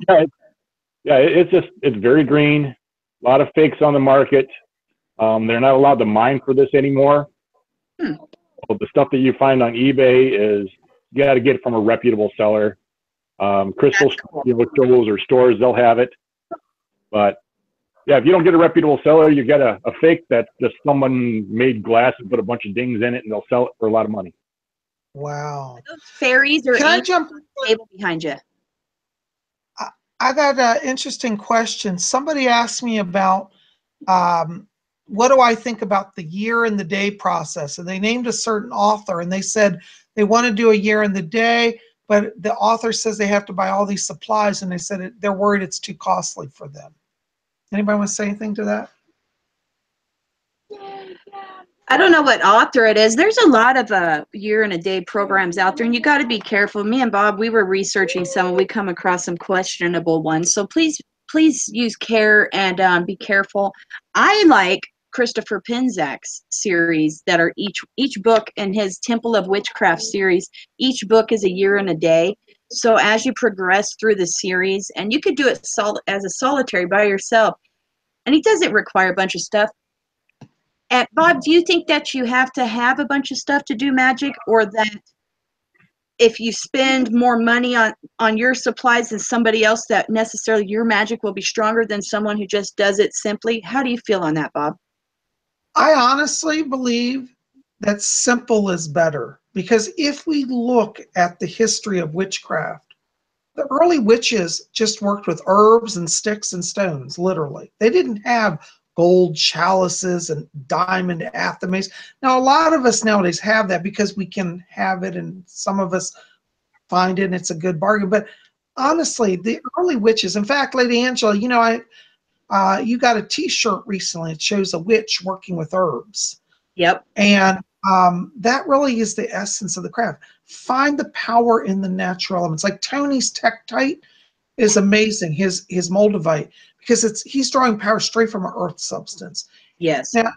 It's very green. A lot of fakes on the market. They're not allowed to mine for this anymore. So the stuff that you find on eBay is you got to get it from a reputable seller. Crystal stores or stores, they'll have it. But yeah, if you don't get a reputable seller, you get a fake that just someone made glass and put a bunch of dings in it, and they'll sell it for a lot of money. Wow. Those fairies or can I jump table behind you? I got an interesting question. Somebody asked me about what do I think about the year and the day process, and they named a certain author, and they said they want to do a year and the day, but the author says they have to buy all these supplies, and they said they're worried it's too costly for them. Anybody want to say anything to that? I don't know what author it is. There's a lot of year and a day programs out there, and you got to be careful. Me and Bob, we were researching some, and we come across some questionable ones. So please use care and be careful. I like Christopher Pinzak's series that are each book in his Temple of Witchcraft series. Each book is a year and a day. So as you progress through the series, and you could do it as a solitary by yourself, and he doesn't require a bunch of stuff. And Bob, do you think that you have to have a bunch of stuff to do magic, or that if you spend more money on your supplies than somebody else, that necessarily your magic will be stronger than someone who just does it simply? How do you feel on that, Bob? I honestly believe that simple is better, because if we look at the history of witchcraft, the early witches just worked with herbs and sticks and stones, literally. They didn't have gold chalices and diamond athames. Now, a lot of us nowadays have that because we can have it, and some of us find it and it's a good bargain. But honestly, the early witches, in fact, Lady Angela, you know, you got a t-shirt recently. It shows a witch working with herbs. Yep. And that really is the essence of the craft. Find the power in the natural elements. Like Tony's Tektite is amazing, his moldavite, because he's drawing power straight from an earth substance. Yes. Now,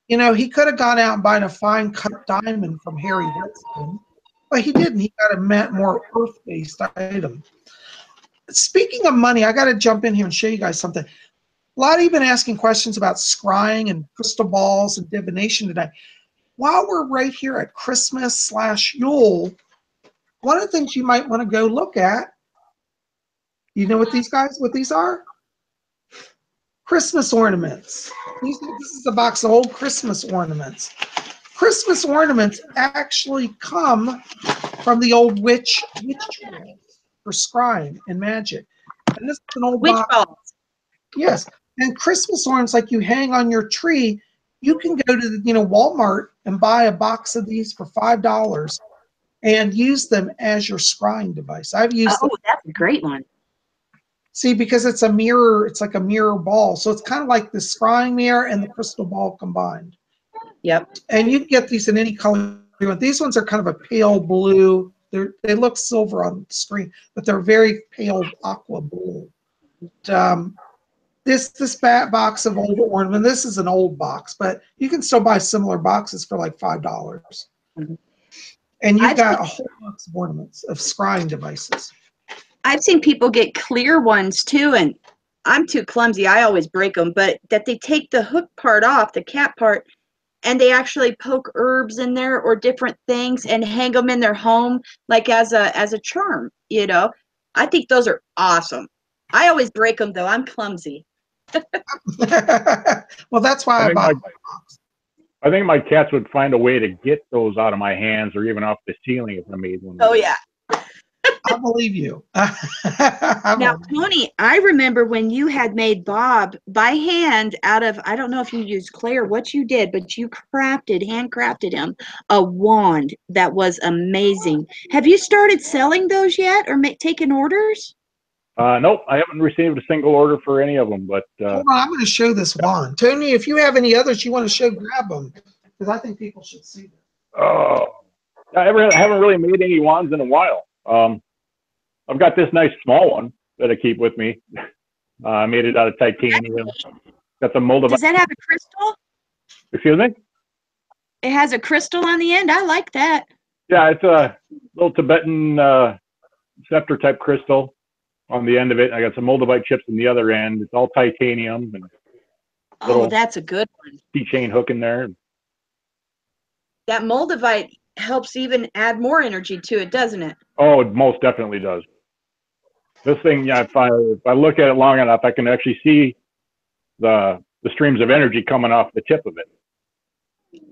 you know, he could have gone out and bought a fine cut diamond from Harry Weston, but he didn't. He got a more earth-based item. Speaking of money, I got to jump in here and show you guys something. A lot of you have been asking questions about scrying and crystal balls and divination today. While we're right here at Christmas/Yule, one of the things you might want to go look at, you know what these are? Christmas ornaments. This is a box of old Christmas ornaments. Christmas ornaments actually come from the old witch trials for scrying and magic. And this is an old witch box. balls. Yes. And Christmas ornaments like you hang on your tree, you can go to Walmart and buy a box of these for $5 and use them as your scrying device. I've used them. That's a great one. See, because it's a mirror, it's like a mirror ball. So it's kind of like the scrying mirror and the crystal ball combined. Yep. And you can get these in any color you want. These ones are kind of a pale blue. They look silver on the screen, but they're very pale aqua blue. This box of old ornament, this is an old box, but you can still buy similar boxes for like $5. Mm-hmm. And you've got a whole box of ornaments of scrying devices. I've seen people get clear ones too, and I'm too clumsy. I always break them, but that they take the hook part off, the cap part, and they actually poke herbs in there or different things and hang them in their home like as a charm, you know. I think those are awesome. I always break them though. I'm clumsy. Well, that's why I bought. I think my cats would find a way to get those out of my hands or even off the ceiling if I made one. Oh yeah. I believe you. Now, Tony, I remember when you had made Bob by hand out of, I don't know if you used clay or what you did, but you handcrafted him a wand that was amazing. Have you started selling those yet or taking orders? Nope, I haven't received a single order for any of them. But hold on, I'm going to show this wand. Tony, if you have any others you want to show, grab them because I think people should see this. Oh, I haven't really made any wands in a while. I've got this nice small one that I keep with me. I made it out of titanium. Got the moldavite. Does that have a crystal? Excuse me? It has a crystal on the end. I like that. Yeah, it's a little Tibetan scepter type crystal on the end of it. I got some moldavite chips on the other end. It's all titanium. And oh, that's a good one. Keychain hook in there. That moldavite helps even add more energy to it, doesn't it? Oh, it most definitely does. This thing, yeah, if I look at it long enough, I can actually see the streams of energy coming off the tip of it.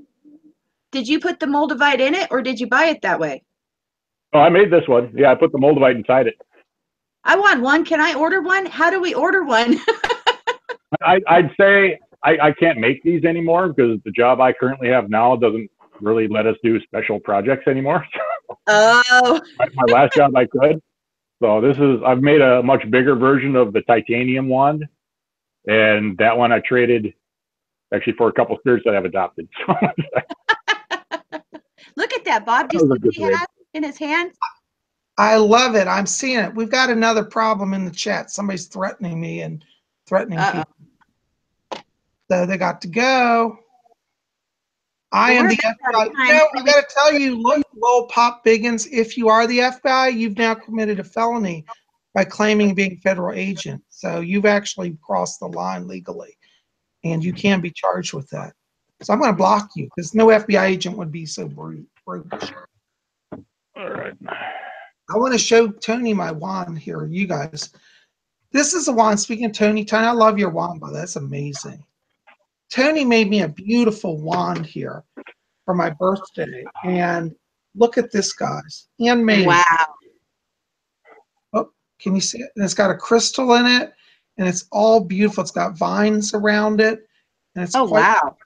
Did you put the moldavite in it, or did you buy it that way? Oh, I made this one. Yeah, I put the moldavite inside it. I want one. Can I order one? How do we order one? I'd say I can't make these anymore because the job I currently have now doesn't really let us do special projects anymore. Oh. My last job I could. So I've made a much bigger version of the titanium wand, and that one I traded actually for a couple of spirits that I've adopted. Look at that, Bob. Do you see what he has in his hand? I love it. I'm seeing it. We've got another problem in the chat. Somebody's threatening me and threatening people. So they got to go. I am the FBI. No, I got to tell you, look, Lowell Pop Biggins, if you are the FBI, you've now committed a felony by claiming being federal agent. So you've actually crossed the line legally, and you can be charged with that. So I'm going to block you because no FBI agent would be so brute. All right. I want to show Tony my wand here, you guys. This is a wand. Speaking of Tony, I love your wand, but that's amazing. Tony made me a beautiful wand here for my birthday. And look at this, guys. Handmade. Wow. Oh, can you see it? And it's got a crystal in it, and it's all beautiful. It's got vines around it. And it's wow.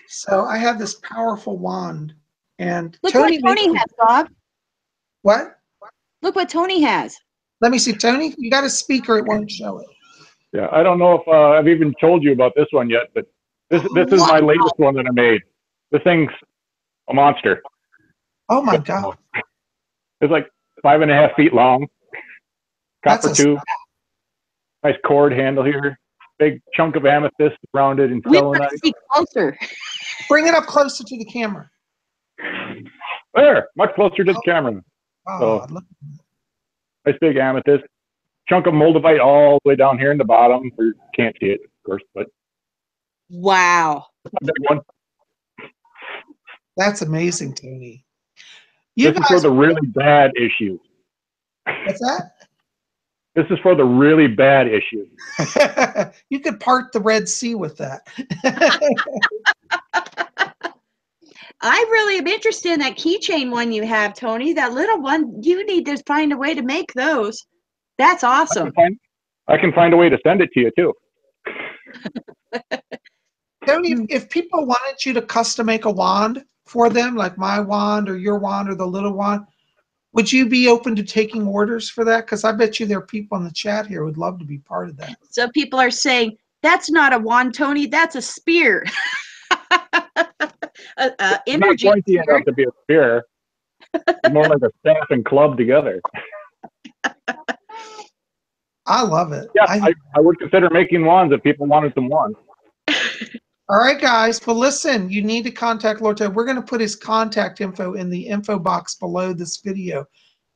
So I have this powerful wand. And look what Tony has, Bob. What? Look what Tony has. Let me see, Tony. You got a speaker. It won't show it. Yeah, I don't know if I've even told you about this one yet, but this is my latest one that I made. This thing's a monster. Oh my God! It's like 5.5 feet long. Copper tube. Nice cord handle here. Big chunk of amethyst around it and selenite. See closer. Bring it up closer to the camera. There, much closer to the camera. Oh, so, nice big amethyst. Chunk of moldavite all the way down here in the bottom. You can't see it, of course, but wow, big one. That's amazing, Tony. This is for the really bad issues. What's that? This is for the really bad issues. You could part the Red Sea with that. I really am interested in that keychain one you have, Tony. That little one, you need to find a way to make those. That's awesome. I can find a way to send it to you too. Tony, if people wanted you to custom make a wand for them, like my wand or your wand or the little wand, would you be open to taking orders for that? Because I bet you there are people in the chat here who would love to be part of that. So people are saying, that's not a wand, Tony, that's a spear. Energy. Not pointy enough to be a spear. It's more like a staff and club together. I love it. Yeah, I would consider making wands if people wanted some wands. All right, guys. Well, listen, you need to contact Lord Ted. We're going to put his contact info in the info box below this video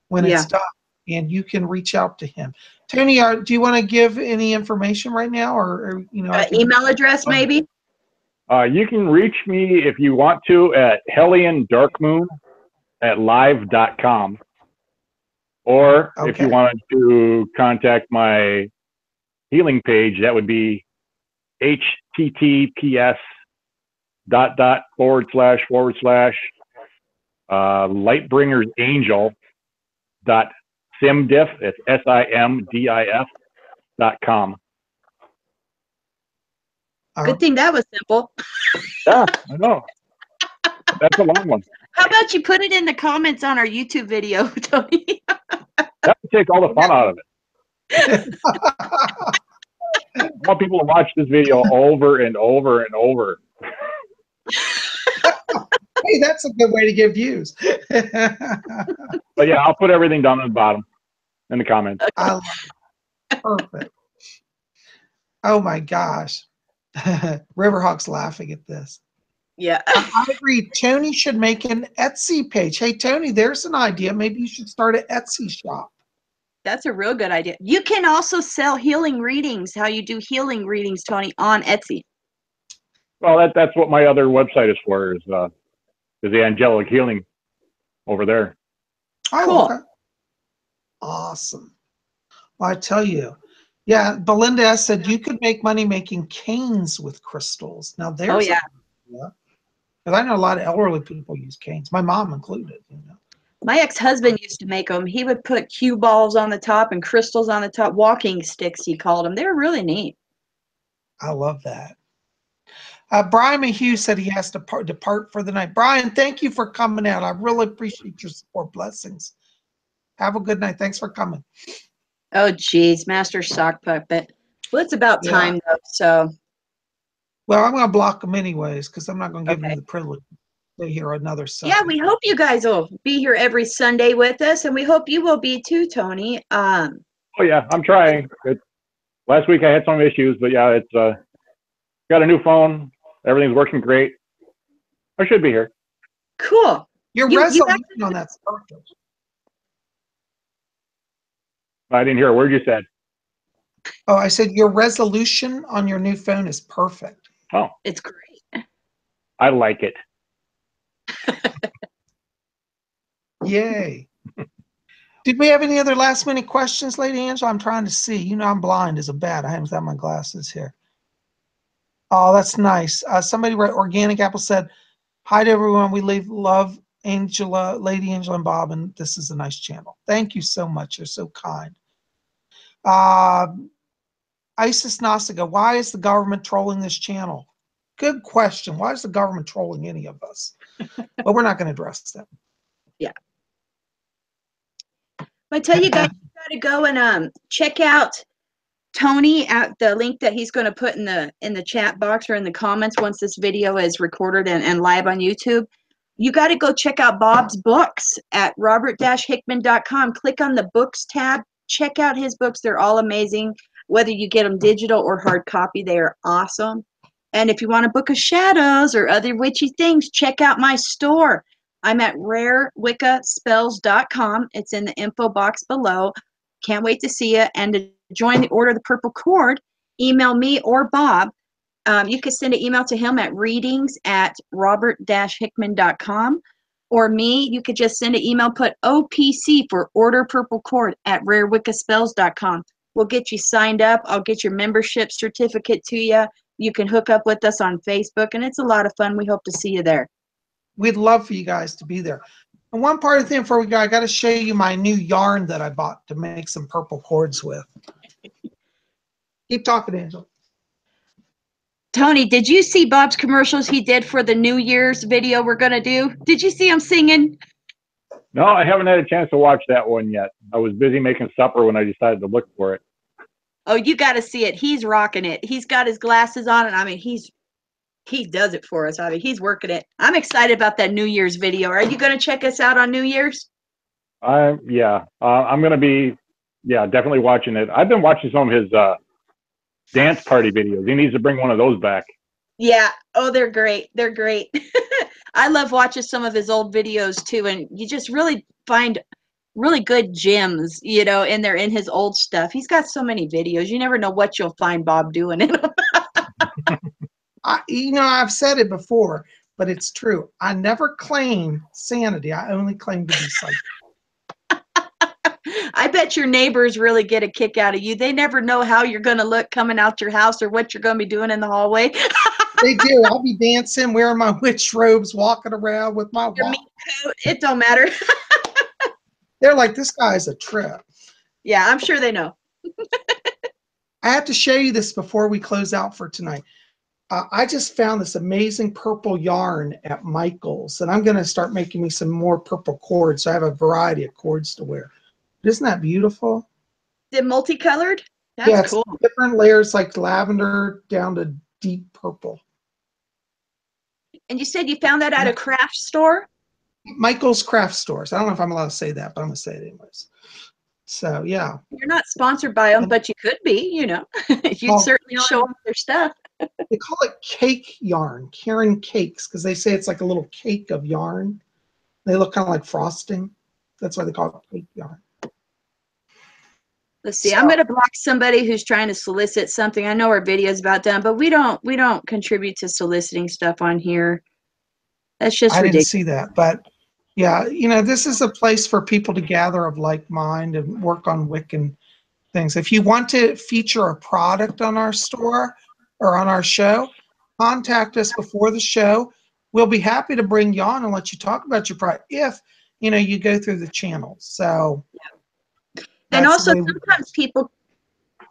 when it's done, and you can reach out to him. Tony, do you want to give any information right now, or you know, email address maybe? You can reach me if you want to at hellion.darkmoon@live.com. Or if you wanted to contact my healing page, that would be https:// lightbringersangel.simdiff, it's SIMDIF.com. Good thing that was simple. Yeah, I know. That's a long one. How about you put it in the comments on our YouTube video, Tony? That would take all the fun out of it. I want people to watch this video over and over and over. Hey, that's a good way to get views. But yeah, I'll put everything down at the bottom in the comments. I love it. Perfect. Oh my gosh. Riverhawk's laughing at this. Yeah. I agree. Tony should make an Etsy page. Hey, Tony, there's an idea. Maybe you should start an Etsy shop. That's a real good idea. You can also sell healing readings, how you do healing readings, Tony, on Etsy. Well, that's what my other website is for, is the angelic healing over there. Oh, cool. Okay. Awesome. Well, I tell you, yeah, Belinda S. said you could make money making canes with crystals. Now there's yeah. Because I know a lot of elderly people use canes, my mom included, you know. My ex-husband used to make them. He would put cue balls on the top and crystals on the top, walking sticks, he called them. They were really neat. I love that. Brian Mayhew said he has to depart for the night. Brian, thank you for coming out. I really appreciate your support. Blessings. Have a good night. Thanks for coming. Oh, geez, Master Sock Puppet. Well, it's about time, though, so. Well, I'm going to block them anyways because I'm not going to give them the privilege to hear another Sunday. Yeah, we hope you guys will be here every Sunday with us, and we hope you will be too, Tony. Oh, yeah, I'm trying. Last week I had some issues, but yeah, it's got a new phone. Everything's working great. I should be here. Cool. Your resolution on that's perfect. I didn't hear a word you said. Oh, I said your resolution on your new phone is perfect. Oh. It's great. I like it. Yay. Did we have any other last minute questions, Lady Angela? I'm trying to see. You know, I'm blind as a bat. I haven't got my glasses here. Oh, that's nice. Somebody wrote, Organic Apple said, hi to everyone. We love Angela, Lady Angela and Bob, and this is a nice channel. Thank you so much. You're so kind. Isis Gnostica, why is the government trolling this channel? Good question. Why is the government trolling any of us? But we're not going to address that. Yeah. I tell you guys, you got to go and check out Tony at the link that he's going to put in the chat box or in the comments once this video is recorded and live on YouTube. You got to go check out Bob's books at robert-hickman.com. Click on the books tab. Check out his books. They're all amazing. Whether you get them digital or hard copy, they are awesome. And if you want a book of shadows or other witchy things, check out my store. I'm at rarewiccaspells.com. It's in the info box below. Can't wait to see you. And to join the Order of the Purple Cord, email me or Bob. You can send an email to him at readings@robert-hickman.com. Or me, you could just send an email, put OPC for Order Purple Cord at rarewiccaspells.com. We'll get you signed up. I'll get your membership certificate to you. You can hook up with us on Facebook, and it's a lot of fun. We hope to see you there. We'd love for you guys to be there. And one part of the thing before we go, I got to show you my new yarn that I bought to make some purple cords with. Keep talking, Angela. Tony, did you see Bob's commercials he did for the New Year's video we're going to do? Did you see him singing? No, I haven't had a chance to watch that one yet. I was busy making supper when I decided to look for it. Oh, you got to see it. He's rocking it. He's got his glasses on, and I mean, he does it for us. I mean, he's working it. I'm excited about that New Year's video. Are you going to check us out on New Year's? Yeah. I'm going to be, definitely watching it. I've been watching some of his dance party videos. He needs to bring one of those back. Yeah. Oh, they're great. They're great. I love watching some of his old videos too, and you just really find really good gems, you know, in his old stuff. He's got so many videos. You never know what you'll find Bob doing in them. I've said it before, but it's true. I never claim sanity. I only claim to be psychic. I bet your neighbors really get a kick out of you. They never know how you're going to look coming out your house or what you're going to be doing in the hallway. They do. I'll be dancing, wearing my witch robes, walking around with my Your meat coat, it don't matter. They're like, this guy's a trip. Yeah, I'm sure they know. I have to show you this before we close out for tonight. I just found this amazing purple yarn at Michael's, and I'm going to start making me some more purple cords. So I have a variety of cords to wear. Isn't that beautiful? Is it multicolored? That's cool. Different layers like lavender down to deep purple. And you said you found that at a craft store? Michael's Craft Stores. I don't know if I'm allowed to say that, but I'm going to say it anyways. So, yeah. You're not sponsored by them, but you could be, you know. You'd certainly show off their stuff. They call it cake yarn, Karen Cakes, because they say it's like a little cake of yarn. They look kind of like frosting. That's why they call it cake yarn. Let's see. I'm going to block somebody who's trying to solicit something. I know our video's about done, but we don't contribute to soliciting stuff on here. That's just ridiculous. I didn't see that, but yeah, this is a place for people to gather of like mind and work on Wiccan things. If you want to feature a product on our store or on our show, contact us before the show. We'll be happy to bring you on and let you talk about your product if you go through the channels. So, and also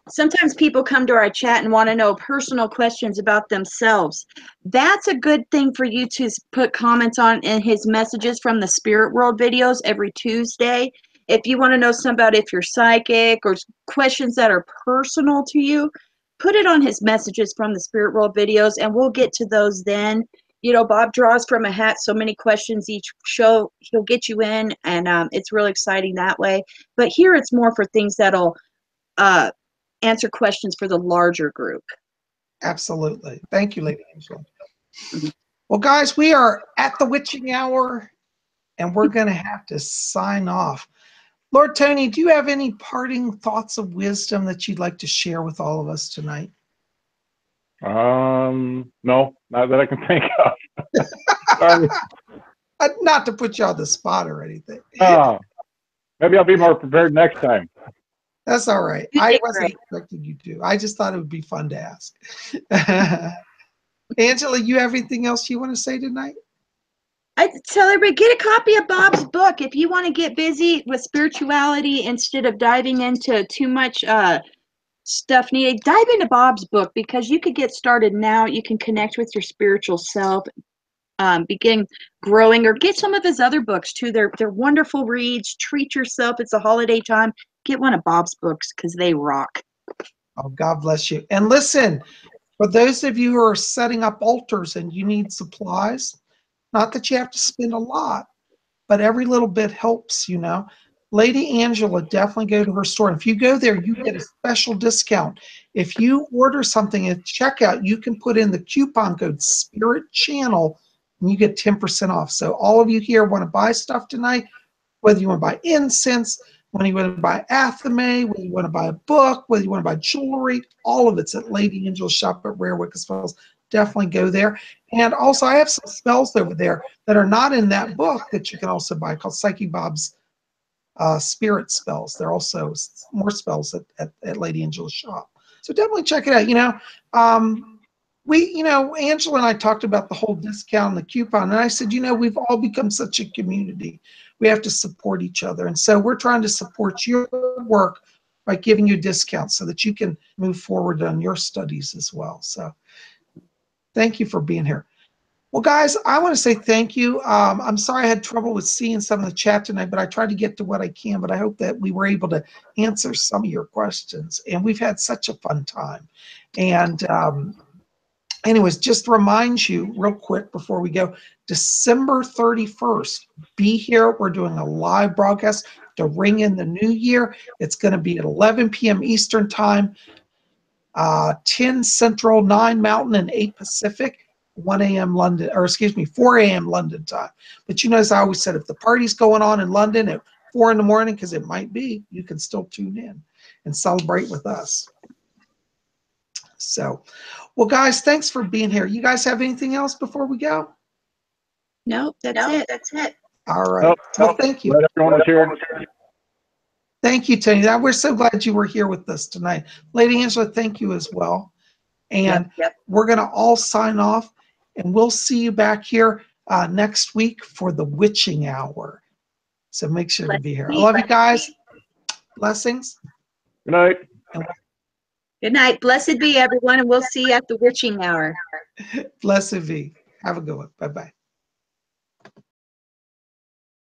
sometimes people come to our chat and want to know personal questions about themselves. That's a good thing for you to put comments on in his messages from the Spirit World videos every Tuesday. If you want to know something about if you're psychic or questions that are personal to you, put it on his messages from the Spirit World videos, and we'll get to those then. Bob draws from a hat so many questions each show. He'll get you in, and it's really exciting that way. But here it's more for things that'll answer questions for the larger group. Absolutely. Thank you, Lady Angela. Mm-hmm. Well, guys, we are at the witching hour, and we're going to have to sign off. Lord Tony, do you have any parting thoughts of wisdom that you'd like to share with all of us tonight? No, not that I can think of. Sorry. Not to put you on the spot or anything. Maybe I'll be more prepared next time. That's all right. I wasn't expecting you to. I just thought it would be fun to ask. Angela, you have anything else you want to say tonight? I tell everybody, get a copy of Bob's book. If you want to get busy with spirituality instead of diving into too much stuff needed, dive into Bob's book, because you could get started now. You can connect with your spiritual self, begin growing, or get some of his other books too. They're wonderful reads. Treat yourself. It's a holiday time. Get one of Bob's books because they rock. Oh, God bless you. And listen, for those of you who are setting up altars and you need supplies, not that you have to spend a lot, but every little bit helps, Lady Angela, definitely go to her store. If you go there, you get a special discount. If you order something at checkout, you can put in the coupon code Spirit Channel and you get 10% off. So all of you here want to buy stuff tonight, whether you want to buy incense, whether you want to buy athame, whether you want to buy a book, whether you want to buy jewelry, all of it's at Lady Angela's shop at Rare Wicca Spells. Definitely go there. And also, I have some spells over there that are not in that book that you can also buy, called Psyche Bob's Spirit Spells. There are also more spells at Lady Angela's shop. So definitely check it out. Angela and I talked about the whole discount and the coupon, and I said, we've all become such a community. We have to support each other. And so we're trying to support your work by giving you discounts so that you can move forward on your studies as well. So thank you for being here. Well, guys, I want to say thank you. I'm sorry I had trouble with seeing some of the chat tonight, but I tried to get to what I can. But I hope that we were able to answer some of your questions. And we've had such a fun time. And anyways, just to remind you real quick before we go, December 31st, be here. We're doing a live broadcast to ring in the new year. It's going to be at 11 p.m. Eastern Time, 10 Central, 9 Mountain, and 8 Pacific. 4 a.m. London time. But as I always said, if the party's going on in London at 4 in the morning, because it might be, you can still tune in and celebrate with us. So, well, guys, thanks for being here. You guys have anything else before we go? Nope, that's it. All right. Well, thank you. Glad everyone was here. Thank you, Tony. We're so glad you were here with us tonight. Lady Angela, thank you as well. And we're going to all sign off, and we'll see you back here next week for the witching hour. So make sure to be here. I love you guys. Blessings. Good night. Good night. Blessed be everyone, and we'll see you at the witching hour. Blessed be. Have a good one. Bye-bye.